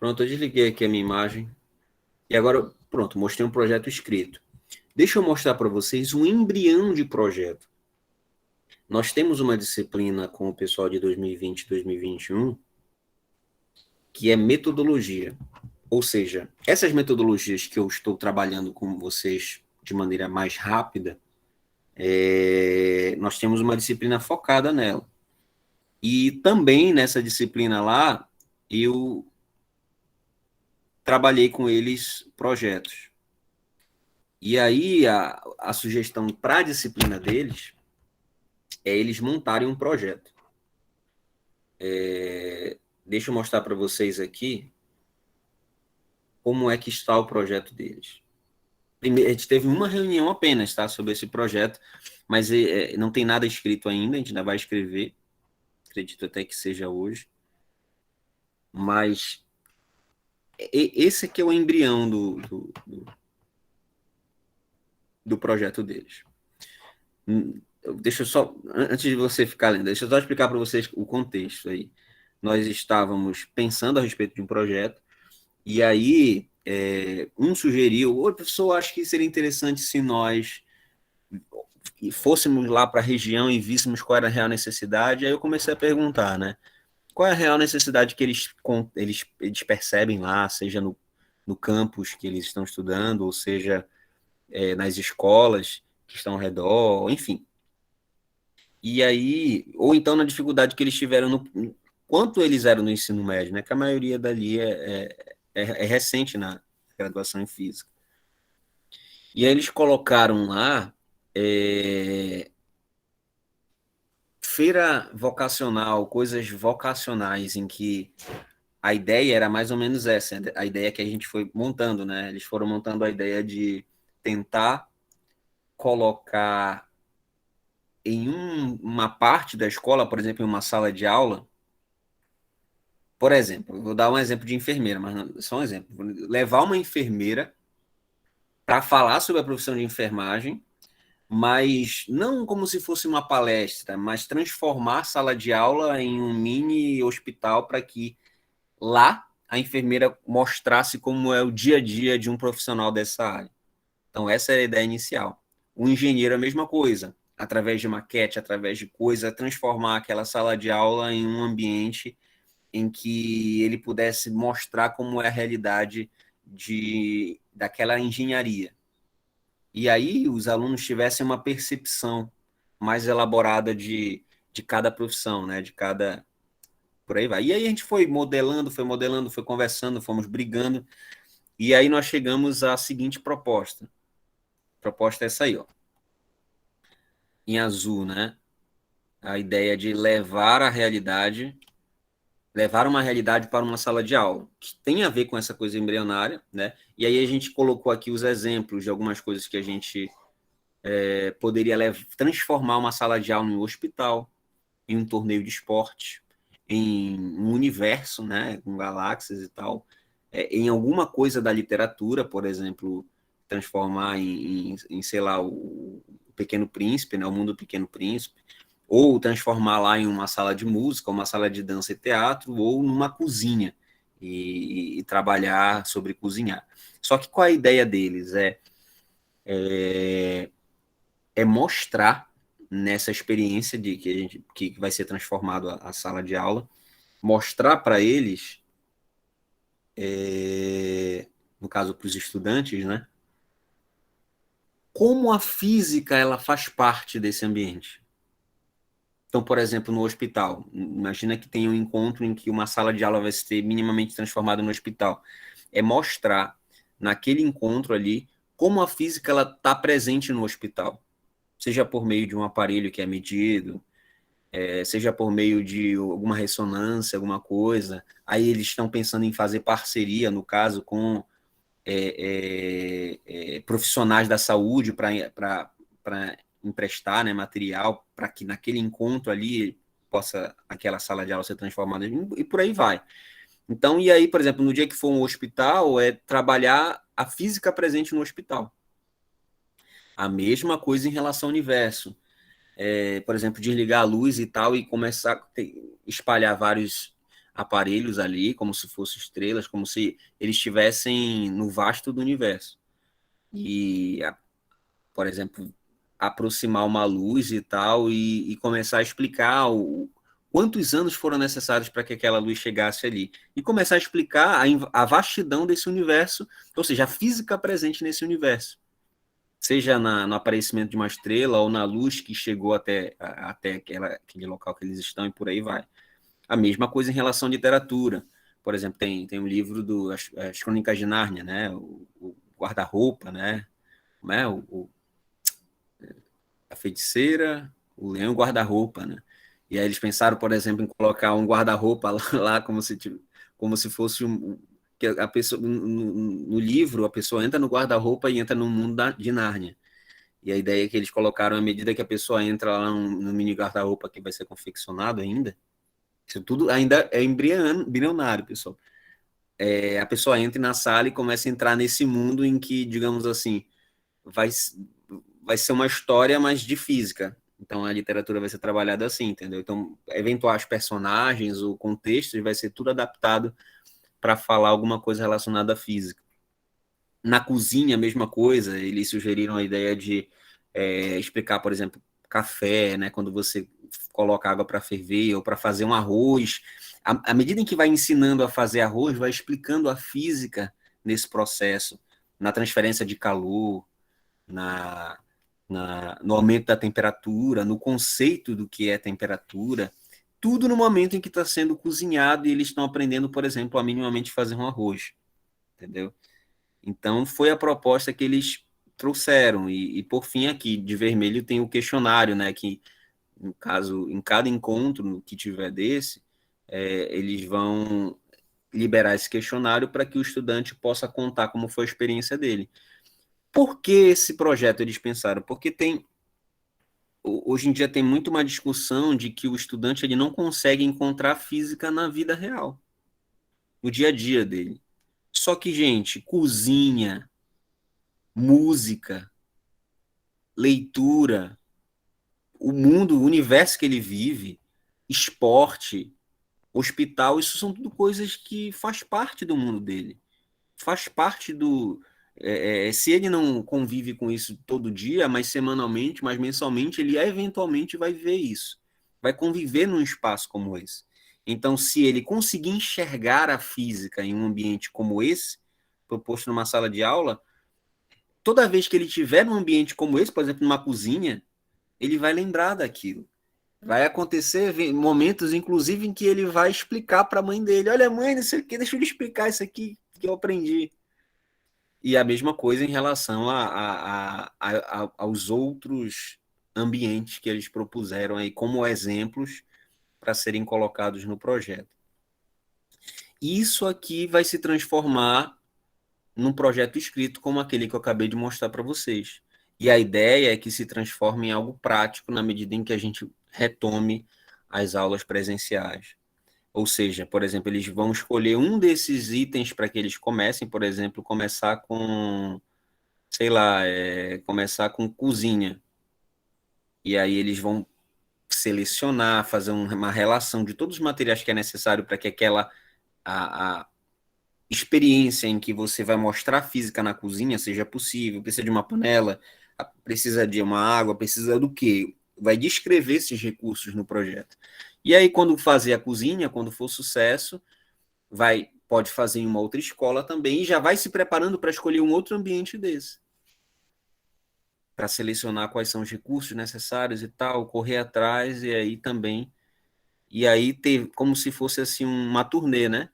Pronto, eu desliguei aqui a minha imagem. E agora, pronto, mostrei um projeto escrito. Deixa eu mostrar para vocês um embrião de projeto. Nós temos uma disciplina com o pessoal de 2020 e 2021 que é metodologia. Ou seja, essas metodologias que eu estou trabalhando com vocês de maneira mais rápida, nós temos uma disciplina focada nela. E também nessa disciplina lá, eu trabalhei com eles projetos. E aí, a sugestão para a disciplina deles é eles montarem um projeto. Deixa eu mostrar para vocês aqui como é que está o projeto deles. Primeiro, a gente teve uma reunião apenas, tá, sobre esse projeto, mas não tem nada escrito ainda, a gente ainda vai escrever, acredito até que seja hoje. Mas esse aqui é o embrião do projeto deles. Deixa eu só, antes de você ficar lendo, deixa eu só explicar para vocês o contexto aí. Nós estávamos pensando a respeito de um projeto, e aí um sugeriu, oi, professor, acho que seria interessante se nós fôssemos lá para a região e víssemos qual era a real necessidade. Aí eu comecei a perguntar, né? Qual é a real necessidade que eles percebem lá, seja no campus que eles estão estudando, ou seja, nas escolas que estão ao redor, enfim. E aí, ou então na dificuldade que eles tiveram quanto eles eram no ensino médio, né? Que a maioria dali é recente na graduação em física. E aí eles colocaram lá feira vocacional, coisas vocacionais, em que a ideia era mais ou menos essa, a ideia que a gente foi montando, né? Eles foram montando a ideia de tentar colocar em uma parte da escola, por exemplo, em uma sala de aula, por exemplo, vou dar um exemplo de enfermeira, mas não, só um exemplo. Levar uma enfermeira para falar sobre a profissão de enfermagem, mas não como se fosse uma palestra, mas transformar a sala de aula em um mini hospital para que lá a enfermeira mostrasse como é o dia a dia de um profissional dessa área. Então, essa é a ideia inicial. O engenheiro é a mesma coisa, através de maquete, através de coisa, transformar aquela sala de aula em um ambiente em que ele pudesse mostrar como é a realidade daquela engenharia. E aí os alunos tivessem uma percepção mais elaborada de cada profissão, né? De cada... Por aí vai. E aí a gente foi modelando, foi conversando, fomos brigando, e aí nós chegamos à seguinte proposta. A proposta é essa aí, ó. Em azul, né? A ideia de levar uma realidade para uma sala de aula, que tem a ver com essa coisa embrionária, né? E aí a gente colocou aqui os exemplos de algumas coisas que a gente poderia transformar uma sala de aula em um hospital, em um torneio de esporte, em um universo, né, com galáxias e tal, em alguma coisa da literatura, por exemplo, transformar sei lá, o Pequeno Príncipe, né, o mundo do Pequeno Príncipe, ou transformar lá em uma sala de música, uma sala de dança e teatro, ou numa cozinha, e trabalhar sobre cozinhar. Só que qual a ideia deles? É mostrar nessa experiência de que vai ser transformado a sala de aula, mostrar para eles, no caso para os estudantes, né, como a física ela faz parte desse ambiente. Então, por exemplo, no hospital, imagina que tem um encontro em que uma sala de aula vai ser minimamente transformada no hospital. É mostrar naquele encontro ali como a física ela está presente no hospital, seja por meio de um aparelho que é medido, seja por meio de alguma ressonância, alguma coisa. Aí eles estão pensando em fazer parceria, no caso, com profissionais da saúde para emprestar, né, material para que naquele encontro ali possa aquela sala de aula ser transformada e por aí vai. Então, e aí, por exemplo, no dia que for um hospital, trabalhar a física presente no hospital. A mesma coisa em relação ao universo. Por exemplo, desligar a luz e tal e começar a espalhar vários aparelhos ali, como se fossem estrelas, como se eles estivessem no vasto do universo. E, por exemplo, aproximar uma luz e tal e começar a explicar quantos anos foram necessários para que aquela luz chegasse ali. E começar a explicar a vastidão desse universo, ou seja, a física presente nesse universo. Seja no aparecimento de uma estrela ou na luz que chegou até aquele local que eles estão e por aí vai. A mesma coisa em relação à literatura. Por exemplo, tem um livro as Crônicas de Nárnia, né? O guarda-roupa, né? A feiticeira, o leão e o guarda-roupa, né? E aí eles pensaram, por exemplo, em colocar um guarda-roupa lá como se fosse que a pessoa no livro a pessoa entra no guarda-roupa e entra no mundo de Nárnia. E a ideia é que eles colocaram à medida que a pessoa entra lá no mini guarda-roupa que vai ser confeccionado ainda, isso tudo ainda é embrionário, pessoal. A pessoa entra na sala e começa a entrar nesse mundo em que, digamos assim, vai ser uma história, mas de física. Então a literatura vai ser trabalhada assim, entendeu? Então, eventuais personagens, o contexto, vai ser tudo adaptado para falar alguma coisa relacionada à física. Na cozinha, a mesma coisa, eles sugeriram a ideia de explicar, por exemplo, café, né? Quando você coloca água para ferver ou para fazer um arroz. À medida em que vai ensinando a fazer arroz, vai explicando a física nesse processo, na transferência de calor, no aumento da temperatura, no conceito do que é temperatura, tudo no momento em que está sendo cozinhado e eles estão aprendendo, por exemplo, a minimamente fazer um arroz, entendeu? Então, foi a proposta que eles trouxeram. E por fim, aqui, de vermelho, tem o questionário, né? Que, no caso, em cada encontro que tiver desse, eles vão liberar esse questionário para que o estudante possa contar como foi a experiência dele. Por que esse projeto eles pensaram? Porque hoje em dia tem muito uma discussão de que o estudante ele não consegue encontrar física na vida real, no dia a dia dele. Só que, gente, cozinha, música, leitura, o mundo, o universo que ele vive, esporte, hospital, isso são tudo coisas que faz parte do mundo dele. Faz parte do... se ele não convive com isso todo dia, mas semanalmente, mas mensalmente, ele eventualmente vai ver isso. Vai conviver num espaço como esse. Então, se ele conseguir enxergar a física em um ambiente como esse, proposto numa sala de aula, toda vez que ele estiver num ambiente como esse, por exemplo, numa cozinha, ele vai lembrar daquilo. Vai acontecer momentos, inclusive, em que ele vai explicar para a mãe dele: olha, mãe, não sei o que, deixa eu lhe explicar isso aqui que eu aprendi. E a mesma coisa em relação aos outros ambientes que eles propuseram aí como exemplos para serem colocados no projeto. Isso aqui vai se transformar num projeto escrito como aquele que eu acabei de mostrar para vocês. E a ideia é que se transforme em algo prático na medida em que a gente retome as aulas presenciais. Ou seja, por exemplo, eles vão escolher um desses itens para que eles comecem, por exemplo, começar com, sei lá, começar com cozinha. E aí eles vão selecionar, fazer uma relação de todos os materiais que é necessário para que aquela a experiência em que você vai mostrar física na cozinha seja possível. Precisa de uma panela, precisa de uma água, precisa do quê? Vai descrever esses recursos no projeto. E aí, quando fazer a cozinha, quando for sucesso, pode fazer em uma outra escola também e já vai se preparando para escolher um outro ambiente desse. Para selecionar quais são os recursos necessários e tal, correr atrás e aí também. E aí ter como se fosse assim uma turnê, né?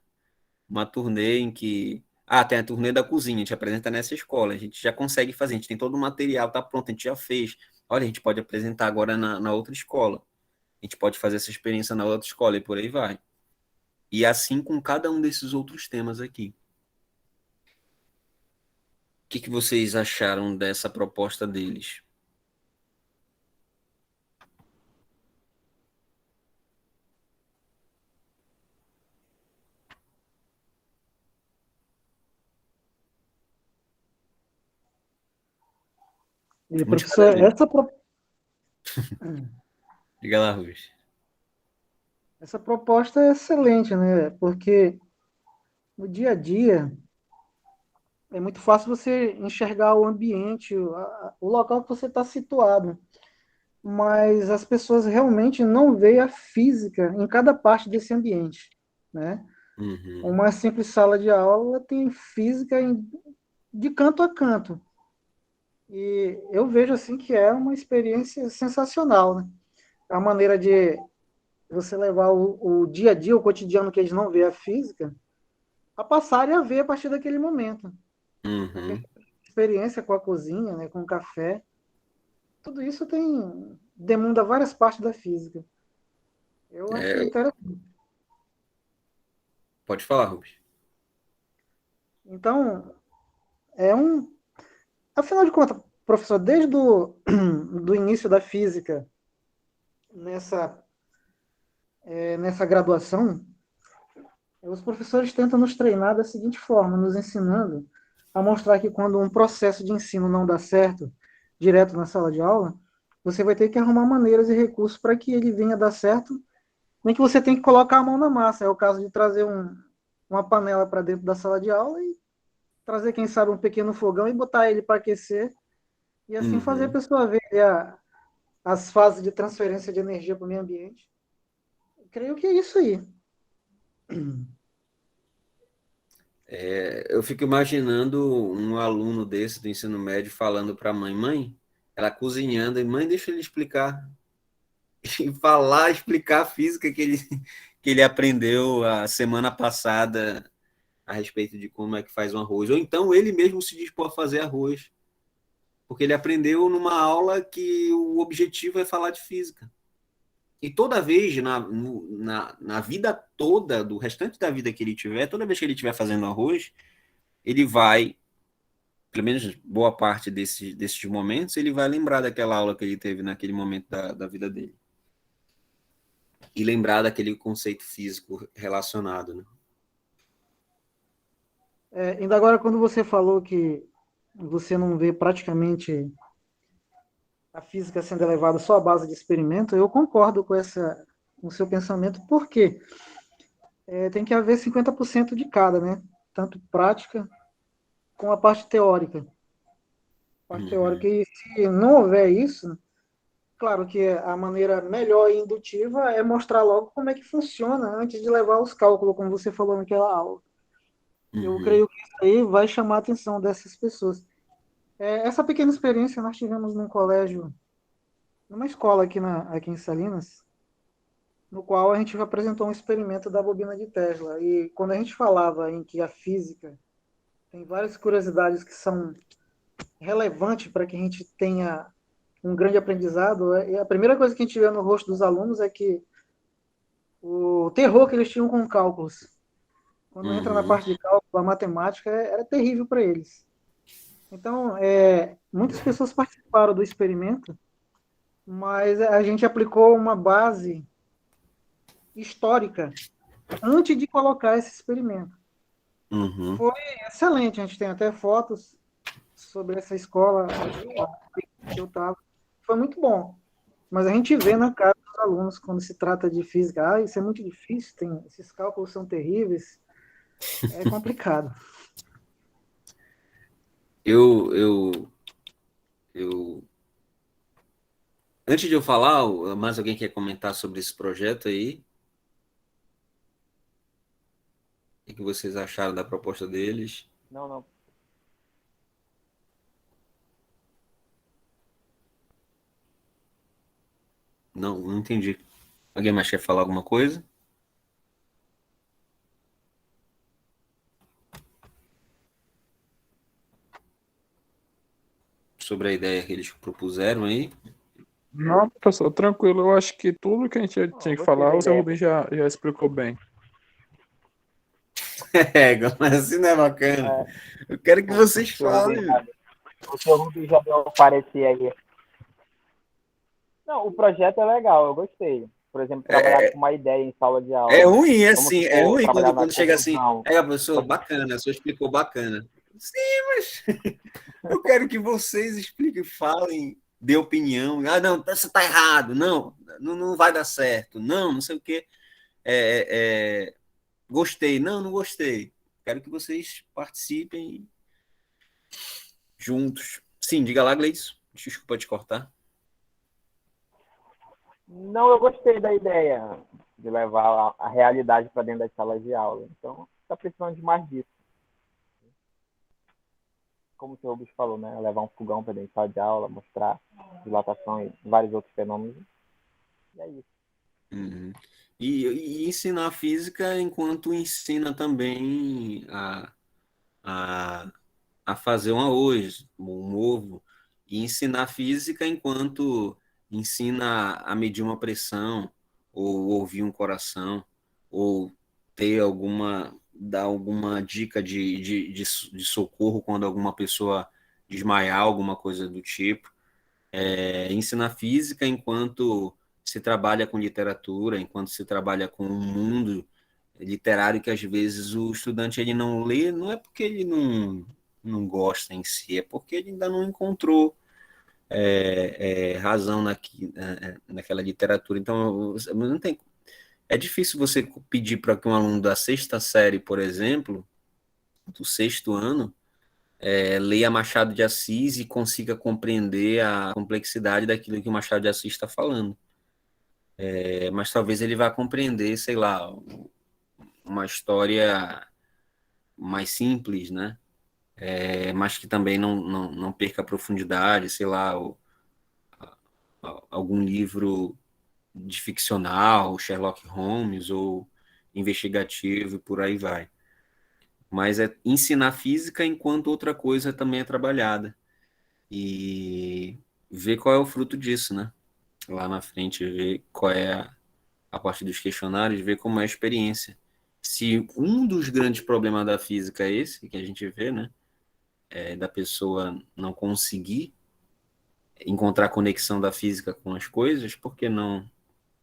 Uma turnê em que... tem a turnê da cozinha, a gente apresenta nessa escola, a gente já consegue fazer, a gente tem todo o material, tá pronto, a gente já fez. Olha, a gente pode apresentar agora na outra escola. A gente pode fazer essa experiência na outra escola e por aí vai. E assim com cada um desses outros temas aqui. O que vocês acharam dessa proposta deles? E, professor, Diga lá, Rubens. essa proposta é excelente, né? Porque no dia a dia é muito fácil você enxergar o ambiente, o local que você está situado, mas as pessoas realmente não veem a física em cada parte desse ambiente, né? Uhum. Uma simples sala de aula tem física de canto a canto. E eu vejo assim que é uma experiência sensacional, né? A maneira de você levar o dia a dia, o cotidiano que eles não vê a física, a passarem a ver a partir daquele momento. Uhum. Experiência com a cozinha, né, com o café, tudo isso demanda várias partes da física. Eu acho interessante. Pode falar, Rubens. Então, afinal de contas, professor, desde do início da física, nessa graduação, os professores tentam nos treinar da seguinte forma, nos ensinando a mostrar que quando um processo de ensino não dá certo, direto na sala de aula, você vai ter que arrumar maneiras e recursos para que ele venha dar certo, nem que você tem que colocar a mão na massa. É o caso de trazer uma panela para dentro da sala de aula e trazer, quem sabe, um pequeno fogão e botar ele para aquecer, e assim fazer a Uhum. pessoa ver as fases de transferência de energia para o meio ambiente. Eu creio que é isso aí. Eu fico imaginando um aluno desse do ensino médio falando para a mãe, ela cozinhando, e mãe, deixa ele explicar. E falar, explicar a física que ele aprendeu a semana passada a respeito de como é que faz um arroz. Ou então ele mesmo se dispor a fazer arroz, porque ele aprendeu numa aula que o objetivo é falar de física. E toda vez, na vida toda, do restante da vida que ele tiver, toda vez que ele estiver fazendo arroz, ele vai, pelo menos boa parte desses momentos, ele vai lembrar daquela aula que ele teve naquele momento da vida dele. E lembrar daquele conceito físico relacionado, né? Ainda agora, quando você falou que você não vê praticamente a física sendo elevada só à base de experimento, eu concordo com o seu pensamento, porque tem que haver 50% de cada, né? Tanto prática como a parte teórica. Parte teórica. E se não houver isso, claro que a maneira melhor e indutiva é mostrar logo como é que funciona antes de levar os cálculos, como você falou naquela aula. Eu creio que isso aí vai chamar a atenção dessas pessoas. Essa pequena experiência nós tivemos num colégio, numa escola aqui em Salinas, no qual a gente apresentou um experimento da bobina de Tesla. E quando a gente falava em que a física tem várias curiosidades que são relevantes para que a gente tenha um grande aprendizado, e a primeira coisa que a gente vê no rosto dos alunos é que o terror que eles tinham com cálculos. Quando entra na parte de cálculo, a matemática era terrível para eles. Então, muitas pessoas participaram do experimento, mas a gente aplicou uma base histórica antes de colocar esse experimento. Foi excelente, a gente tem até fotos sobre essa escola que eu estava. Foi muito bom, mas a gente vê na cara dos alunos quando se trata de física, isso é muito difícil, esses cálculos são terríveis, é complicado. Eu Antes de eu falar, mais alguém quer comentar sobre esse projeto aí? O que vocês acharam da proposta deles? Não. Não entendi. Alguém mais quer falar alguma coisa? Sobre a ideia que eles propuseram aí? Não, pessoal, tranquilo. Eu acho que tudo que a gente tinha que falar, o seu Rubens já explicou bem. Mas assim não é bacana. Eu quero que vocês falem. O seu Rubens já deu um parecer aí. Não, o projeto é legal, eu gostei. Por exemplo, trabalhar com uma ideia em sala de aula. É ruim, assim, é ruim quando chega assim. Professor, bacana, a senhor explicou bacana. Sim, mas eu quero que vocês expliquem, falem, dê opinião. Ah, não, você está errado. Não vai dar certo. Não sei o quê. Gostei. Não gostei. Quero que vocês participem juntos. Sim, diga lá, Gleice. Desculpa te cortar. Não, eu gostei da ideia de levar a realidade para dentro das salas de aula. Então, está precisando de mais disso. Como o senhor Rubens falou, né? Levar um fogão para dentro da sala de aula, mostrar dilatação e vários outros fenômenos. E é isso. E ensinar física enquanto ensina também a fazer um arroz, um ovo, e ensinar física enquanto ensina a medir uma pressão, ou ouvir um coração, ou dar alguma dica de socorro quando alguma pessoa desmaiar, alguma coisa do tipo. Ensinar física enquanto se trabalha com literatura, enquanto se trabalha com um mundo literário que às vezes o estudante ele não lê, não é porque ele não gosta em si, é porque ele ainda não encontrou razão naquela literatura. Então, não tem, é difícil você pedir para que um aluno da sexta série, por exemplo, do sexto ano, leia Machado de Assis e consiga compreender a complexidade daquilo que o Machado de Assis está falando. Mas talvez ele vá compreender, sei lá, uma história mais simples, né? Mas que também não perca a profundidade, sei lá, algum livro de ficcional, Sherlock Holmes ou investigativo e por aí vai. Mas é ensinar física enquanto outra coisa também é trabalhada. E ver qual é o fruto disso, né? Lá na frente, ver qual é a partir dos questionários, ver como é a experiência. Se um dos grandes problemas da física é esse, que a gente vê, né? Da pessoa não conseguir encontrar a conexão da física com as coisas, por que não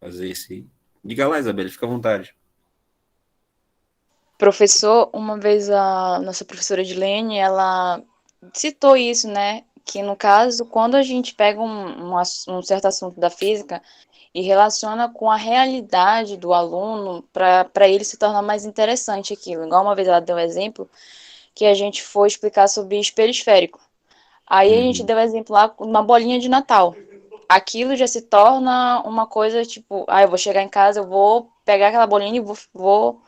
fazer esse... Diga lá, Isabela, fica à vontade. Professor, uma vez a nossa professora Edilene, ela citou isso, né? Que no caso, quando a gente pega um certo assunto da física e relaciona com a realidade do aluno, para ele se tornar mais interessante aquilo. Igual uma vez ela deu um exemplo que a gente foi explicar sobre espelho esférico. Aí a gente deu exemplo lá, uma bolinha de Natal. Aquilo já se torna uma coisa tipo, eu vou chegar em casa, eu vou pegar aquela bolinha e vou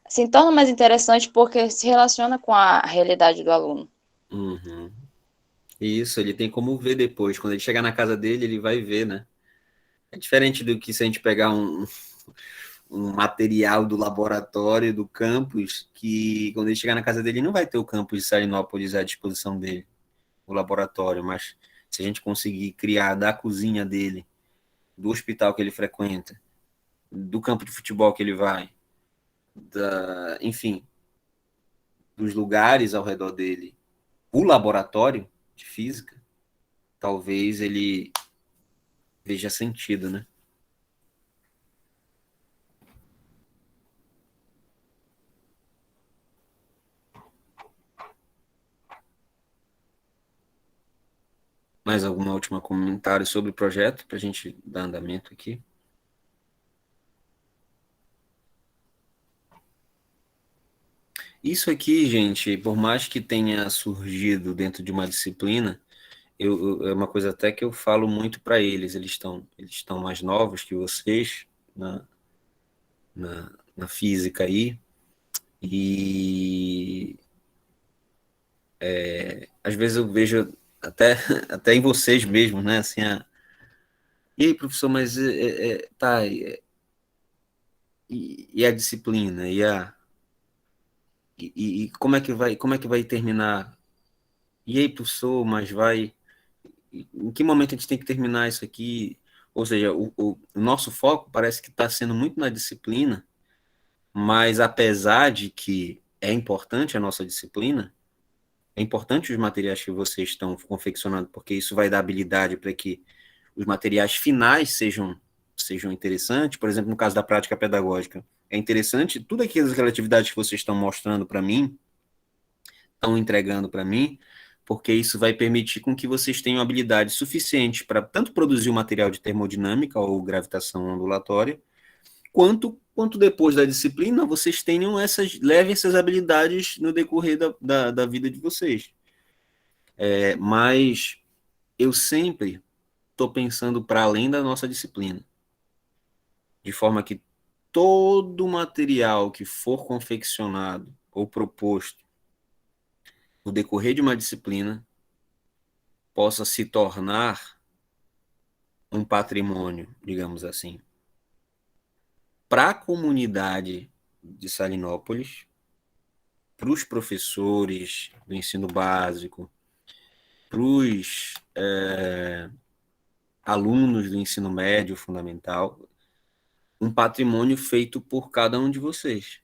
se torna mais interessante porque se relaciona com a realidade do aluno. Uhum. Isso, ele tem como ver depois. Quando ele chegar na casa dele, ele vai ver, né? É diferente do que se a gente pegar um material do laboratório, do campus, que quando ele chegar na casa dele, não vai ter o campus de Salinópolis à disposição dele, o laboratório, mas se a gente conseguir criar da cozinha dele, do hospital que ele frequenta, do campo de futebol que ele vai, enfim, dos lugares ao redor dele, o laboratório de física, talvez ele veja sentido, né? Mais alguma última comentário sobre o projeto para a gente dar andamento aqui? Isso aqui, gente, por mais que tenha surgido dentro de uma disciplina, é uma coisa até que eu falo muito para eles estão mais novos que vocês na física aí, e às vezes eu vejo até em vocês mesmos, né, assim, e aí, professor, mas tá, e a disciplina, e como é que vai terminar? E aí, professor, mas em que momento a gente tem que terminar isso aqui? Ou seja, o nosso foco parece que está sendo muito na disciplina, mas apesar de que é importante a nossa disciplina, é importante os materiais que vocês estão confeccionando, porque isso vai dar habilidade para que os materiais finais sejam interessantes. Por exemplo, no caso da prática pedagógica, é interessante tudo aquelas atividades que vocês estão mostrando para mim, estão entregando para mim, porque isso vai permitir com que vocês tenham habilidade suficiente para tanto produzir o material de termodinâmica ou gravitação ondulatória, quanto depois da disciplina vocês levem essas habilidades no decorrer da vida de vocês. Mas eu sempre estou pensando para além da nossa disciplina, de forma que todo material que for confeccionado ou proposto no decorrer de uma disciplina possa se tornar um patrimônio, digamos assim, para a comunidade de Salinópolis, para os professores do ensino básico, para os alunos do ensino médio fundamental, um patrimônio feito por cada um de vocês.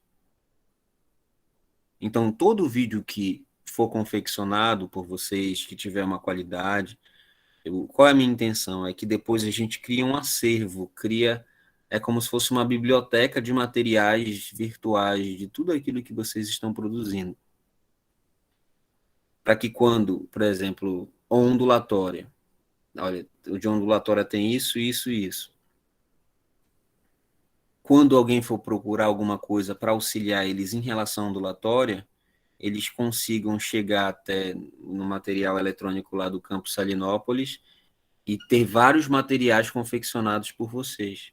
Então, todo vídeo que for confeccionado por vocês, que tiver uma qualidade, qual é a minha intenção? É que depois a gente cria um acervo, é como se fosse uma biblioteca de materiais virtuais, de tudo aquilo que vocês estão produzindo. Para que quando, por exemplo, ondulatória, olha, o de ondulatória tem isso, isso e isso. Quando alguém for procurar alguma coisa para auxiliar eles em relação à ondulatória, eles consigam chegar até no material eletrônico lá do Campus Salinópolis e ter vários materiais confeccionados por vocês.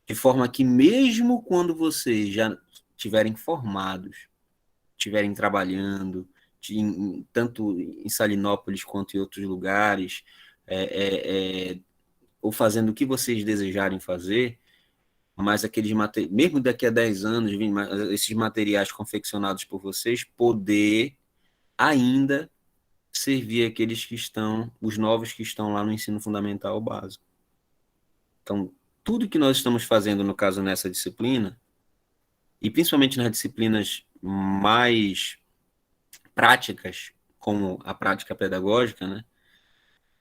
De forma que mesmo quando vocês já estiverem formados, estiverem trabalhando, tanto em Salinópolis quanto em outros lugares, ou fazendo o que vocês desejarem fazer, mas aqueles mesmo daqui a 10 anos, esses materiais confeccionados por vocês, poder ainda servir aqueles que estão, os novos que estão lá no ensino fundamental básico. Então, tudo que nós estamos fazendo, no caso, nessa disciplina, e principalmente nas disciplinas mais práticas, como a prática pedagógica, né?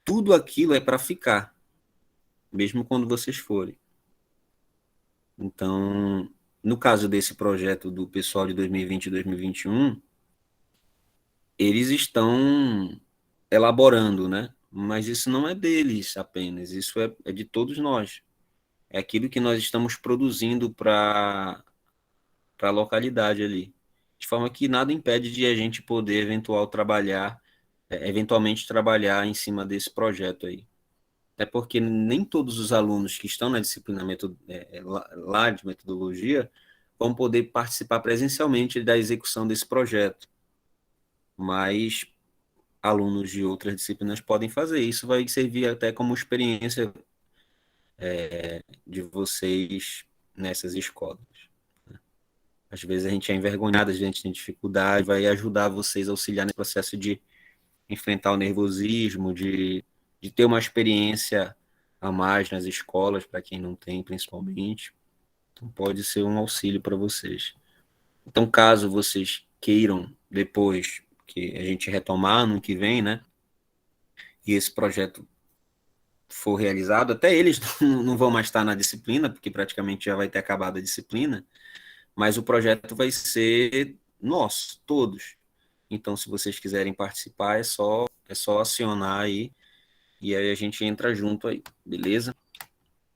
Tudo aquilo é para ficar, mesmo quando vocês forem. Então, no caso desse projeto do pessoal de 2020 e 2021, eles estão elaborando, né? Mas isso não é deles apenas, isso é de todos nós. É aquilo que nós estamos produzindo para a localidade ali. De forma que nada impede de a gente poder eventualmente trabalhar em cima desse projeto aí. Até porque nem todos os alunos que estão na disciplina lá de metodologia vão poder participar presencialmente da execução desse projeto. Mas alunos de outras disciplinas podem fazer. Isso vai servir até como experiência de vocês nessas escolas. Às vezes a gente é envergonhado, a gente tem dificuldade, vai ajudar vocês a auxiliar nesse processo de enfrentar o nervosismo, de ter uma experiência a mais nas escolas, para quem não tem, principalmente. Então, pode ser um auxílio para vocês. Então, caso vocês queiram, depois que a gente retomar no que vem, né, e esse projeto for realizado, até eles não vão mais estar na disciplina, porque praticamente já vai ter acabado a disciplina, mas o projeto vai ser nosso, todos. Então, se vocês quiserem participar, é só acionar aí, e aí a gente entra junto aí, beleza?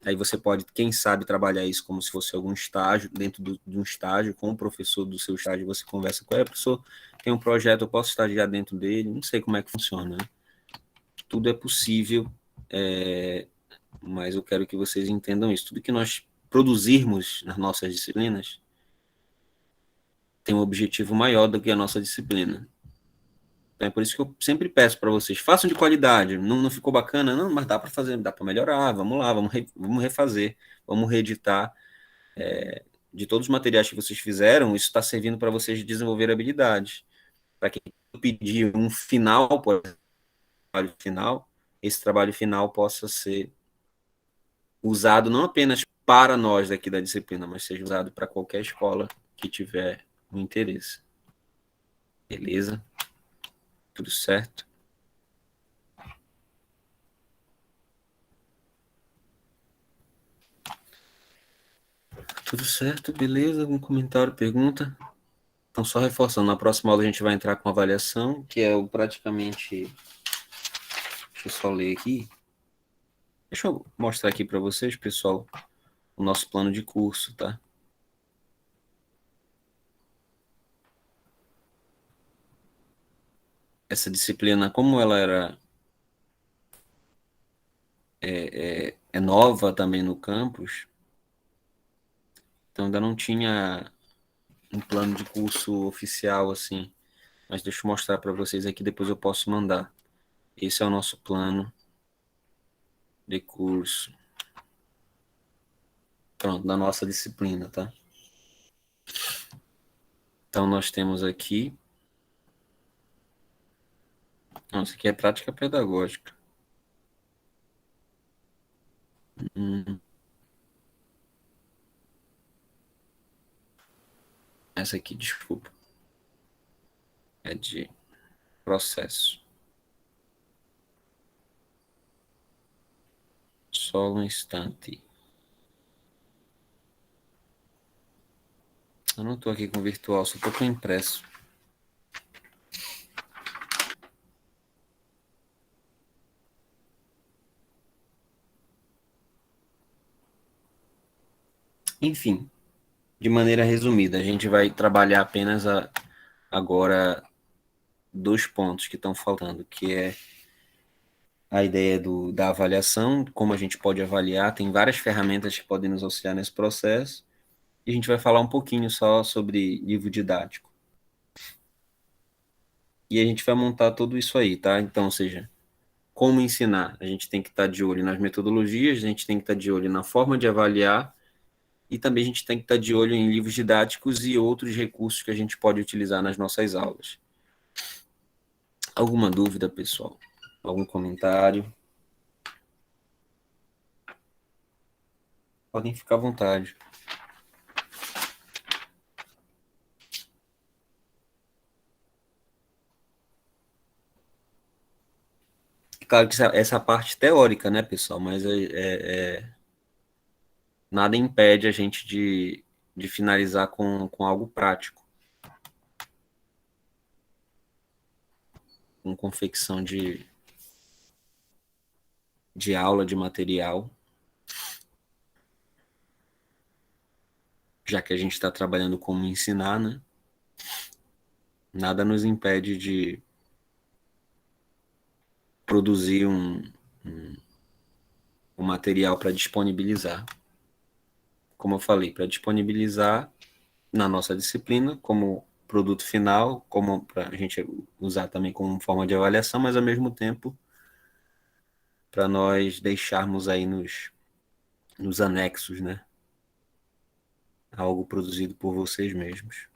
Aí você pode, quem sabe, trabalhar isso como se fosse algum estágio, dentro de um estágio, com o professor do seu estágio, você conversa com ele, professor, tem um projeto, eu posso estagiar dentro dele, não sei como é que funciona, né? Tudo é possível, mas eu quero que vocês entendam isso. Tudo que nós produzirmos nas nossas disciplinas tem um objetivo maior do que a nossa disciplina. Então, é por isso que eu sempre peço para vocês, façam de qualidade, não ficou bacana? Não, mas dá para fazer, dá para melhorar, vamos lá, vamos refazer, vamos reeditar. De todos os materiais que vocês fizeram, isso está servindo para vocês desenvolver habilidades. Para quem pedir um final, trabalho final, esse trabalho final possa ser usado não apenas para nós daqui da disciplina, mas seja usado para qualquer escola que tiver um interesse. Beleza? Tudo certo? Tudo certo, beleza? Algum comentário, pergunta? Então, só reforçando, na próxima aula a gente vai entrar com avaliação, que é praticamente... Deixa eu só ler aqui. Deixa eu mostrar aqui para vocês, pessoal, o nosso plano de curso, tá? Essa disciplina, como ela era nova também no campus, então ainda não tinha um plano de curso oficial assim, mas deixa eu mostrar para vocês aqui, depois eu posso mandar. Esse é o nosso plano de curso. Pronto, da nossa disciplina, tá? Então, nós temos aqui... Nossa, aqui é prática pedagógica. Essa aqui, desculpa. É de processo. Só um instante. Eu não estou aqui com virtual, só estou com impresso. Enfim, de maneira resumida, a gente vai trabalhar apenas agora 2 pontos que estão faltando, que é a ideia da avaliação, como a gente pode avaliar, tem várias ferramentas que podem nos auxiliar nesse processo, e a gente vai falar um pouquinho só sobre livro didático. E a gente vai montar tudo isso aí, tá? Então, ou seja, como ensinar? A gente tem que estar de olho nas metodologias, a gente tem que estar de olho na forma de avaliar, e também a gente tem que estar de olho em livros didáticos e outros recursos que a gente pode utilizar nas nossas aulas. Alguma dúvida, pessoal? Algum comentário? Podem ficar à vontade. Claro que essa parte teórica, né, pessoal? Mas nada impede a gente de finalizar com algo prático. Com confecção de aula, de material. Já que a gente está trabalhando como ensinar, né? Nada nos impede de produzir um material para disponibilizar. Como eu falei, para disponibilizar na nossa disciplina como produto final, como para a gente usar também como forma de avaliação, mas ao mesmo tempo para nós deixarmos aí nos anexos, né? Algo produzido por vocês mesmos.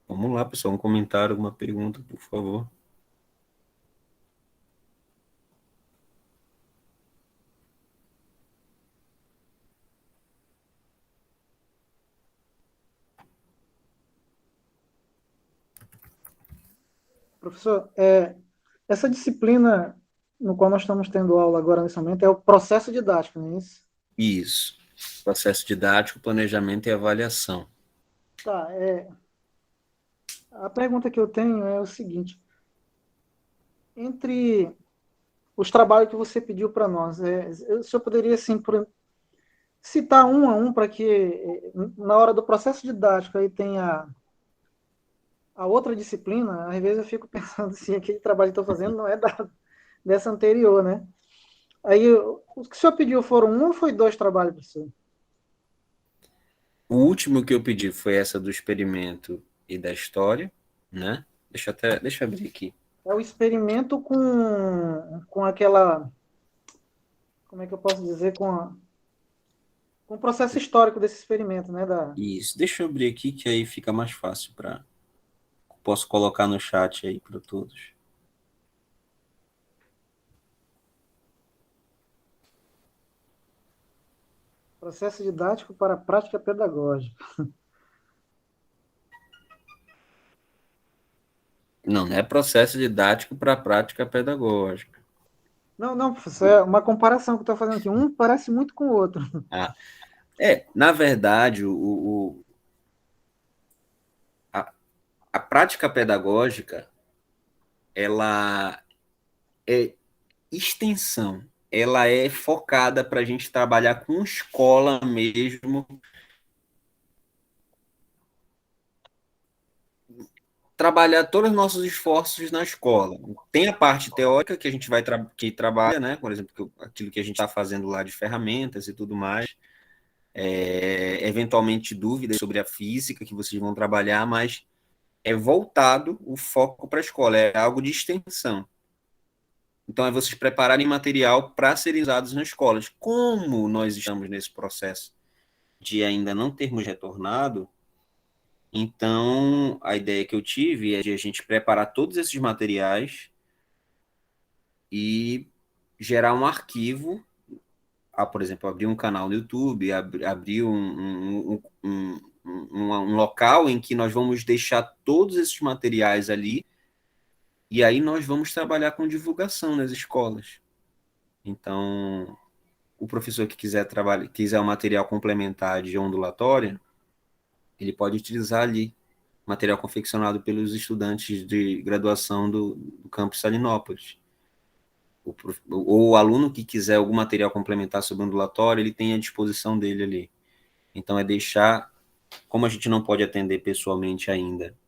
Vamos lá, pessoal, um comentário, alguma pergunta, por favor. Professor, essa disciplina no qual nós estamos tendo aula agora nesse momento é o processo didático, não é isso? Isso. Processo didático, planejamento e avaliação. Tá, a pergunta que eu tenho é o seguinte: entre os trabalhos que você pediu para nós, o senhor poderia, assim, citar um a um para que, na hora do processo didático, aí tem a outra disciplina? Às vezes eu fico pensando se aquele trabalho que estou fazendo não é dessa anterior, né? Aí, o que o senhor pediu foram um ou foi 2 trabalhos, professor? O último que eu pedi foi essa do experimento e da história, né? Deixa eu abrir aqui. É o experimento com aquela, como é que eu posso dizer, com o processo histórico desse experimento, né? Isso. Deixa eu abrir aqui que aí fica mais fácil para posso colocar no chat aí para todos. Processo didático para a prática pedagógica. Não é processo didático para a prática pedagógica. Não, professor, é uma comparação que eu estou fazendo aqui. Um parece muito com o outro. Na verdade, a prática pedagógica, ela é extensão, ela é focada para a gente trabalhar com escola mesmo, trabalhar todos os nossos esforços na escola. Tem a parte teórica que a gente vai que trabalha, né? Por exemplo, aquilo que a gente está fazendo lá de ferramentas e tudo mais. Eventualmente dúvidas sobre a física que vocês vão trabalhar, mas é voltado o foco para a escola, é algo de extensão. Então, é vocês prepararem material para serem usados nas escolas. Como nós estamos nesse processo de ainda não termos retornado, então a ideia que eu tive é de a gente preparar todos esses materiais e gerar um arquivo, por exemplo, abrir um canal no YouTube, abrir um local em que nós vamos deixar todos esses materiais ali, e aí nós vamos trabalhar com divulgação nas escolas. Então, o professor que quiser um material complementar de ondulatória, ele pode utilizar ali material confeccionado pelos estudantes de graduação do campus Salinópolis. ou o aluno que quiser algum material complementar sobre o ambulatório, ele tem à disposição dele ali. Então, é deixar, como a gente não pode atender pessoalmente ainda,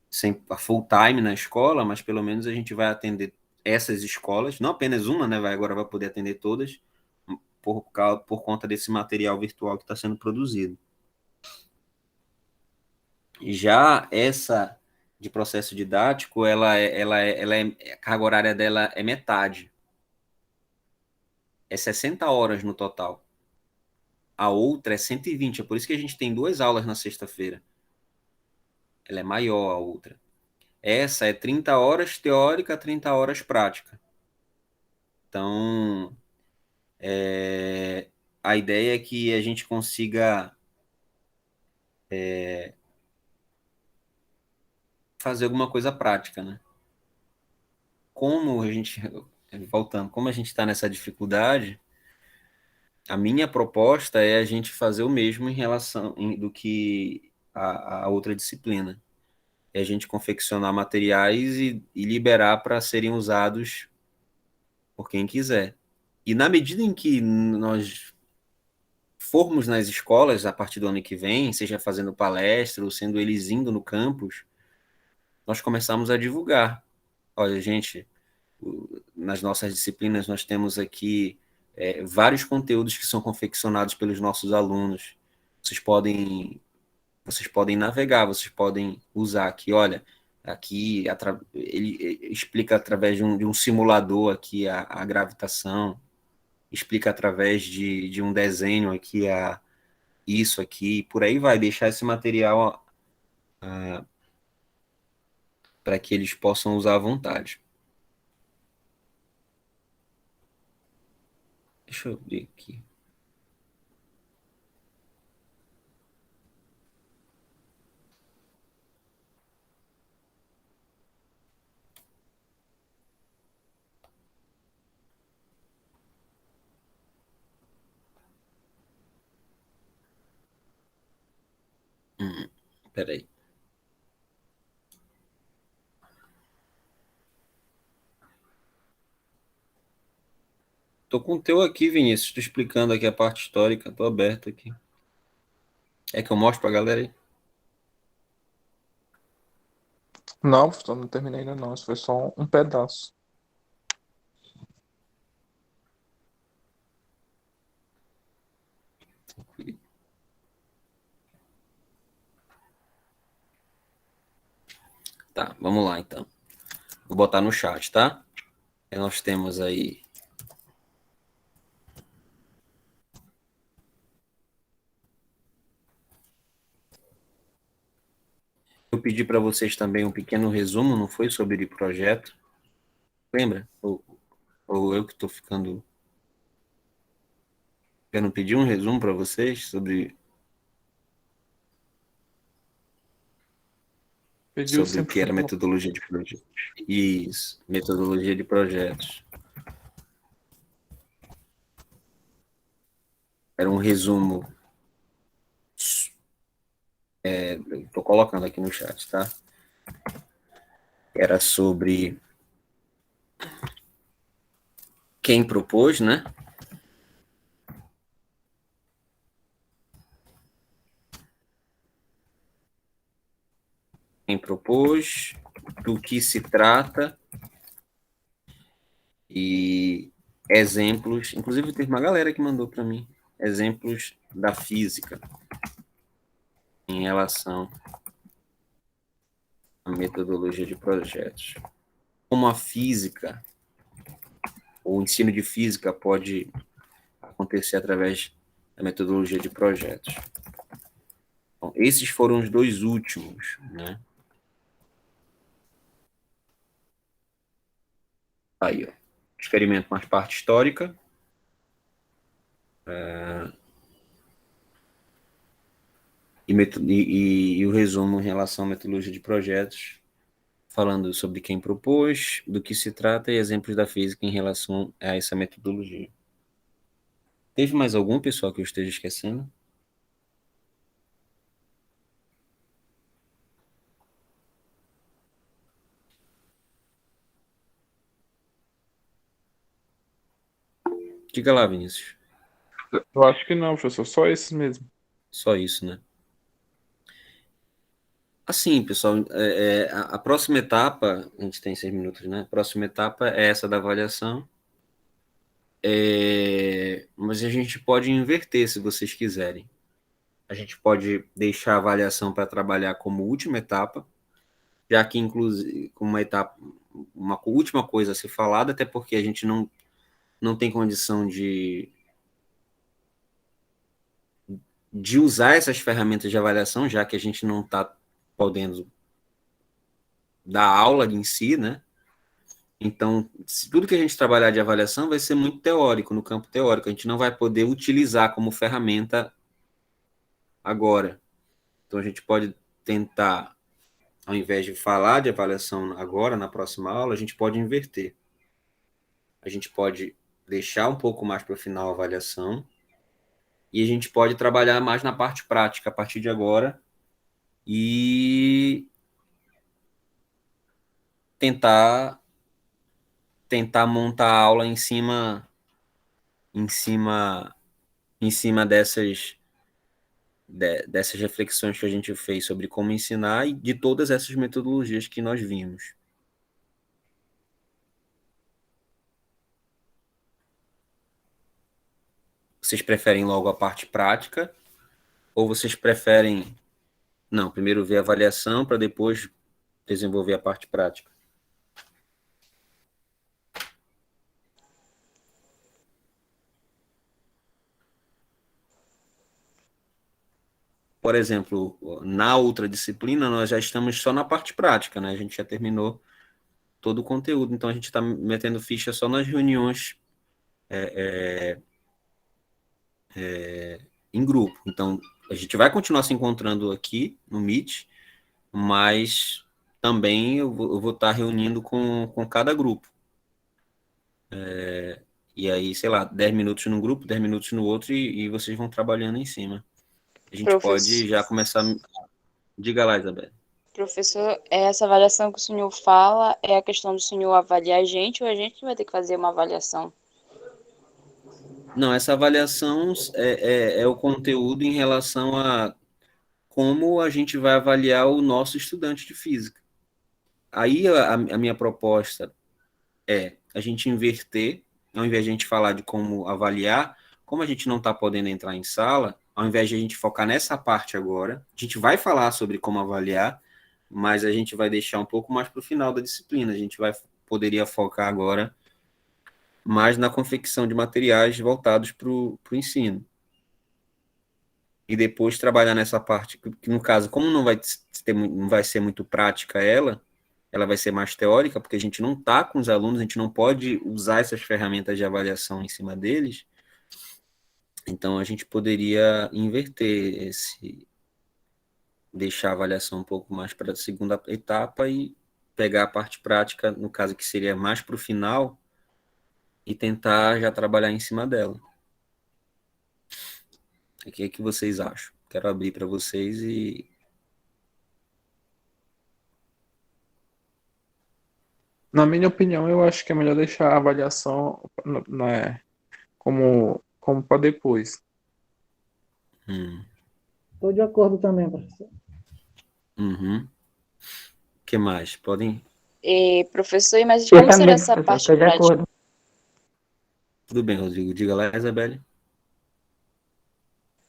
sem a full time na escola, mas pelo menos a gente vai atender essas escolas, não apenas uma, né? Agora vai poder atender todas, por conta desse material virtual que está sendo produzido. Já essa de processo didático, a carga horária dela é metade. É 60 horas no total. A outra é 120, é por isso que a gente tem 2 aulas na sexta-feira. Ela é maior a outra. Essa é 30 horas teórica, 30 horas prática. Então, a ideia é que a gente consiga fazer alguma coisa prática, né? Como a gente, voltando, como a gente está nessa dificuldade, a minha proposta é a gente fazer o mesmo em relação do que a outra disciplina. É a gente confeccionar materiais e liberar para serem usados por quem quiser. E na medida em que nós formos nas escolas a partir do ano que vem, seja fazendo palestra ou sendo eles indo no campus, nós começamos a divulgar. Olha, gente, nas nossas disciplinas nós temos aqui vários conteúdos que são confeccionados pelos nossos alunos. Vocês podem navegar, vocês podem usar aqui, olha, aqui ele explica através de um simulador aqui a gravitação, explica através de um desenho aqui isso aqui, por aí vai, deixar esse material para que eles possam usar à vontade. Deixa eu ver aqui. Peraí. Tô com o teu aqui, Vinícius, tô explicando aqui a parte histórica, tô aberto aqui. É que eu mostro pra galera aí? Não, professor, não terminei ainda não. Isso foi só um pedaço. Tá, vamos lá então. Vou botar no chat, tá? Nós temos aí. Eu pedi para vocês também um pequeno resumo, não foi, sobre o projeto? Lembra? Ou eu que estou ficando. Eu não pedi um resumo para vocês Pediu sobre o sim, que era professor. metodologia de projetos. Isso, metodologia de projetos. Era um resumo. Estou colocando aqui no chat, tá? Era sobre quem propôs, né? Quem propôs, do que se trata e exemplos. Inclusive, teve uma galera que mandou para mim exemplos da física em relação à metodologia de projetos. Como a física, o ensino de física pode acontecer através da metodologia de projetos. Bom, esses foram os dois últimos, né? Aí, ó. Experimento mais parte histórica. E o resumo em relação à metodologia de projetos, falando sobre quem propôs, do que se trata e exemplos da física em relação a essa metodologia. Teve mais algum, pessoal, que eu esteja esquecendo? Diga lá, Vinícius. Eu acho que não, professor, só esses mesmo. Só isso, né? Assim, pessoal, a próxima etapa, a gente tem 6 minutos, né? A próxima etapa é essa da avaliação. Mas a gente pode inverter se vocês quiserem. A gente pode deixar a avaliação para trabalhar como última etapa, já que, inclusive, como uma última coisa a ser falada, até porque a gente não tem condição de usar essas ferramentas de avaliação, já que a gente não está podendo dar aula em si, né? Então, tudo que a gente trabalhar de avaliação vai ser muito teórico, no campo teórico. A gente não vai poder utilizar como ferramenta agora. Então, a gente pode tentar, ao invés de falar de avaliação agora, na próxima aula, a gente pode inverter. A gente pode deixar um pouco mais para o final a avaliação e a gente pode trabalhar mais na parte prática a partir de agora e tentar montar a aula em cima dessas reflexões que a gente fez sobre como ensinar e de todas essas metodologias que nós vimos. Vocês preferem logo a parte prática ou vocês preferem, não, primeiro ver a avaliação para depois desenvolver a parte prática? Por exemplo, na outra disciplina, nós já estamos só na parte prática, né? A gente já terminou todo o conteúdo, então a gente está metendo ficha só nas reuniões em grupo. Então, a gente vai continuar se encontrando aqui no Meet, mas também eu vou estar reunindo com cada grupo. E aí, sei lá, 10 minutos num grupo, 10 minutos no outro, e vocês vão trabalhando em cima. A gente pode já começar... Diga lá, Isabel. Professor, essa avaliação que o senhor fala é a questão do senhor avaliar a gente ou a gente vai ter que fazer uma avaliação? Não, essa avaliação é o conteúdo em relação a como a gente vai avaliar o nosso estudante de física. Aí a minha proposta é a gente inverter, ao invés de a gente falar de como avaliar, como a gente não está podendo entrar em sala, ao invés de a gente focar nessa parte agora, a gente vai falar sobre como avaliar, mas a gente vai deixar um pouco mais para o final da disciplina. A gente poderia focar agora mais na confecção de materiais voltados para o ensino. E depois trabalhar nessa parte, que no caso, como não vai ser muito prática ela vai ser mais teórica, porque a gente não está com os alunos, a gente não pode usar essas ferramentas de avaliação em cima deles, então a gente poderia inverter deixar a avaliação um pouco mais para a segunda etapa e pegar a parte prática, no caso que seria mais para o final, e tentar já trabalhar em cima dela. O que é que vocês acham? Quero abrir para vocês e... Na minha opinião, eu acho que é melhor deixar a avaliação como para depois. Estou de acordo também, professor. O que mais? Podem... Professor, mas como seria essa parte prática? Tudo bem, Rodrigo. Diga lá, Isabelle.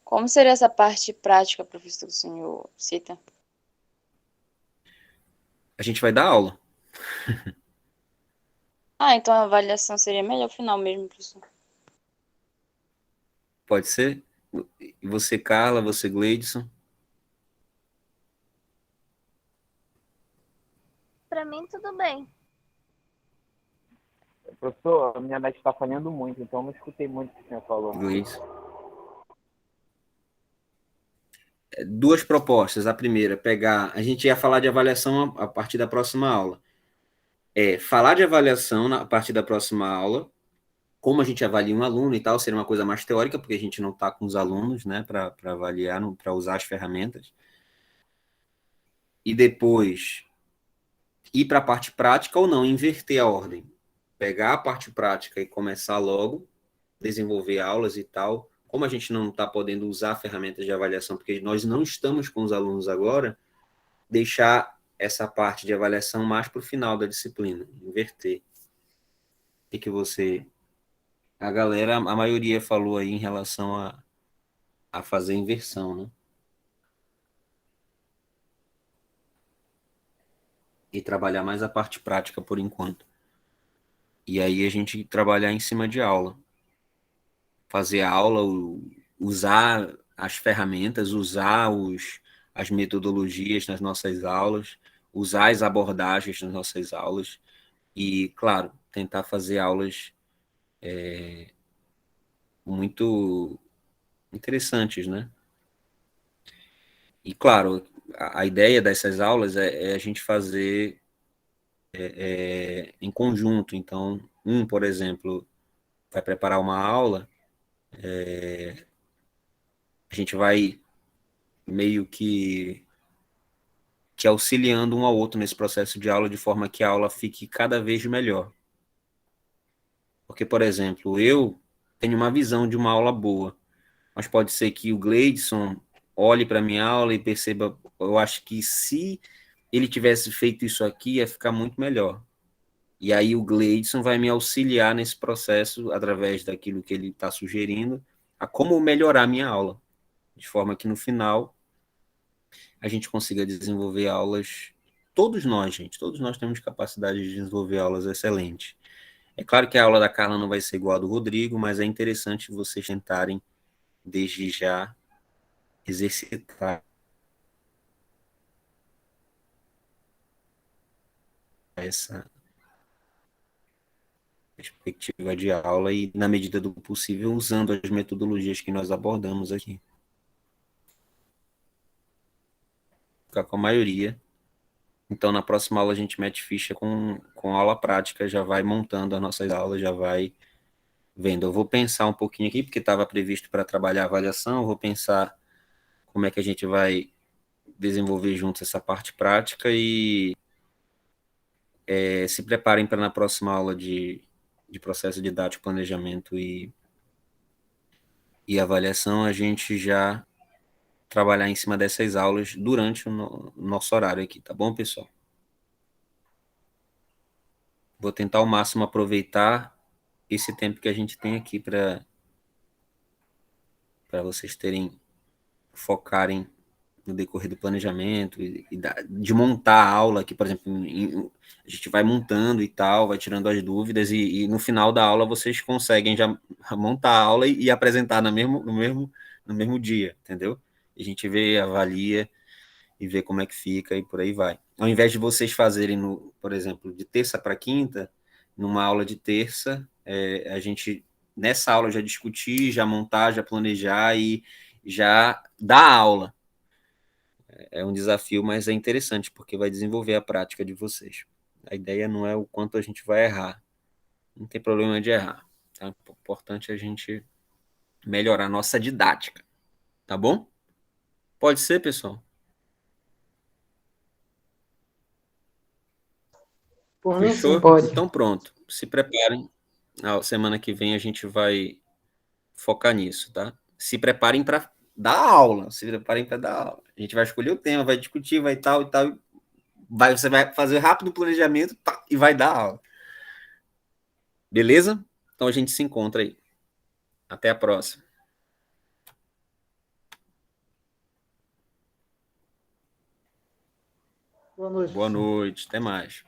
Como seria essa parte prática, professor, que o senhor cita? A gente vai dar aula. Então a avaliação seria melhor final mesmo, professor. Pode ser? Você, Carla, você, Gleidson? Pra mim, tudo bem. Professor, a minha net está falhando muito, então eu não escutei muito o que o senhor falou. Gleidson. Duas propostas. A primeira, a gente ia falar de avaliação a partir da próxima aula. Falar de avaliação a partir da próxima aula, como a gente avalia um aluno e tal, seria uma coisa mais teórica, porque a gente não está com os alunos, né, para avaliar, para usar as ferramentas. E depois ir para a parte prática ou não, inverter a ordem. Pegar a parte prática e começar logo, desenvolver aulas e tal. Como a gente não está podendo usar ferramentas de avaliação, porque nós não estamos com os alunos agora, deixar essa parte de avaliação mais para o final da disciplina, inverter. O que você... A galera, a maioria falou aí em relação a fazer inversão, né? E trabalhar mais a parte prática por enquanto. E aí a gente trabalhar em cima de aula. Fazer a aula, usar as ferramentas, usar as metodologias nas nossas aulas, usar as abordagens nas nossas aulas e, claro, tentar fazer aulas muito interessantes, né? E, claro, a ideia dessas aulas é a gente fazer em conjunto. Então, por exemplo, vai preparar uma aula, a gente vai meio que auxiliando um ao outro nesse processo de aula, de forma que a aula fique cada vez melhor. Porque, por exemplo, eu tenho uma visão de uma aula boa, mas pode ser que o Gleidson olhe para a minha aula e perceba, eu acho que se ele tivesse feito isso aqui, ia ficar muito melhor. E aí o Gleidson vai me auxiliar nesse processo, através daquilo que ele está sugerindo, a como melhorar a minha aula, de forma que no final a gente consiga desenvolver aulas, todos nós, gente, todos nós temos capacidade de desenvolver aulas excelentes. É claro que a aula da Carla não vai ser igual a do Rodrigo, mas é interessante vocês tentarem, desde já, exercitar essa perspectiva de aula e, na medida do possível, usando as metodologias que nós abordamos aqui. Ficar com a maioria. Então, na próxima aula, a gente mete ficha com aula prática, já vai montando as nossas aulas, já vai vendo. Eu vou pensar um pouquinho aqui, porque estava previsto para trabalhar a avaliação, eu vou pensar como é que a gente vai desenvolver juntos essa parte prática e se preparem para na próxima aula de processo didático, planejamento e avaliação, a gente já trabalhar em cima dessas aulas durante o nosso horário aqui, tá bom, pessoal? Vou tentar ao máximo aproveitar esse tempo que a gente tem aqui para vocês focarem no decorrer do planejamento de montar a aula aqui, por exemplo, a gente vai montando e tal, vai tirando as dúvidas e no final da aula vocês conseguem já montar a aula e apresentar no mesmo dia, entendeu? A gente vê, avalia e vê como é que fica e por aí vai. Ao invés de vocês fazerem, por exemplo, de terça para quinta, numa aula de terça, a gente, nessa aula, já discutir, já montar, já planejar e já dar aula. É um desafio, mas é interessante, porque vai desenvolver a prática de vocês. A ideia não é o quanto a gente vai errar. Não tem problema de errar. Tá? O importante é a gente melhorar a nossa didática. Tá bom? Pode ser, pessoal? Por mim, sim, Fechou? pode. Então pronto. Se preparem. Na semana que vem a gente vai focar nisso, tá? Se preparem para dar aula. Se preparem para dar aula. A gente vai escolher o tema, vai discutir, vai tal e tal. Você vai fazer rápido o planejamento e vai dar aula. Beleza? Então a gente se encontra aí. Até a próxima. Boa noite. Boa noite. Até mais.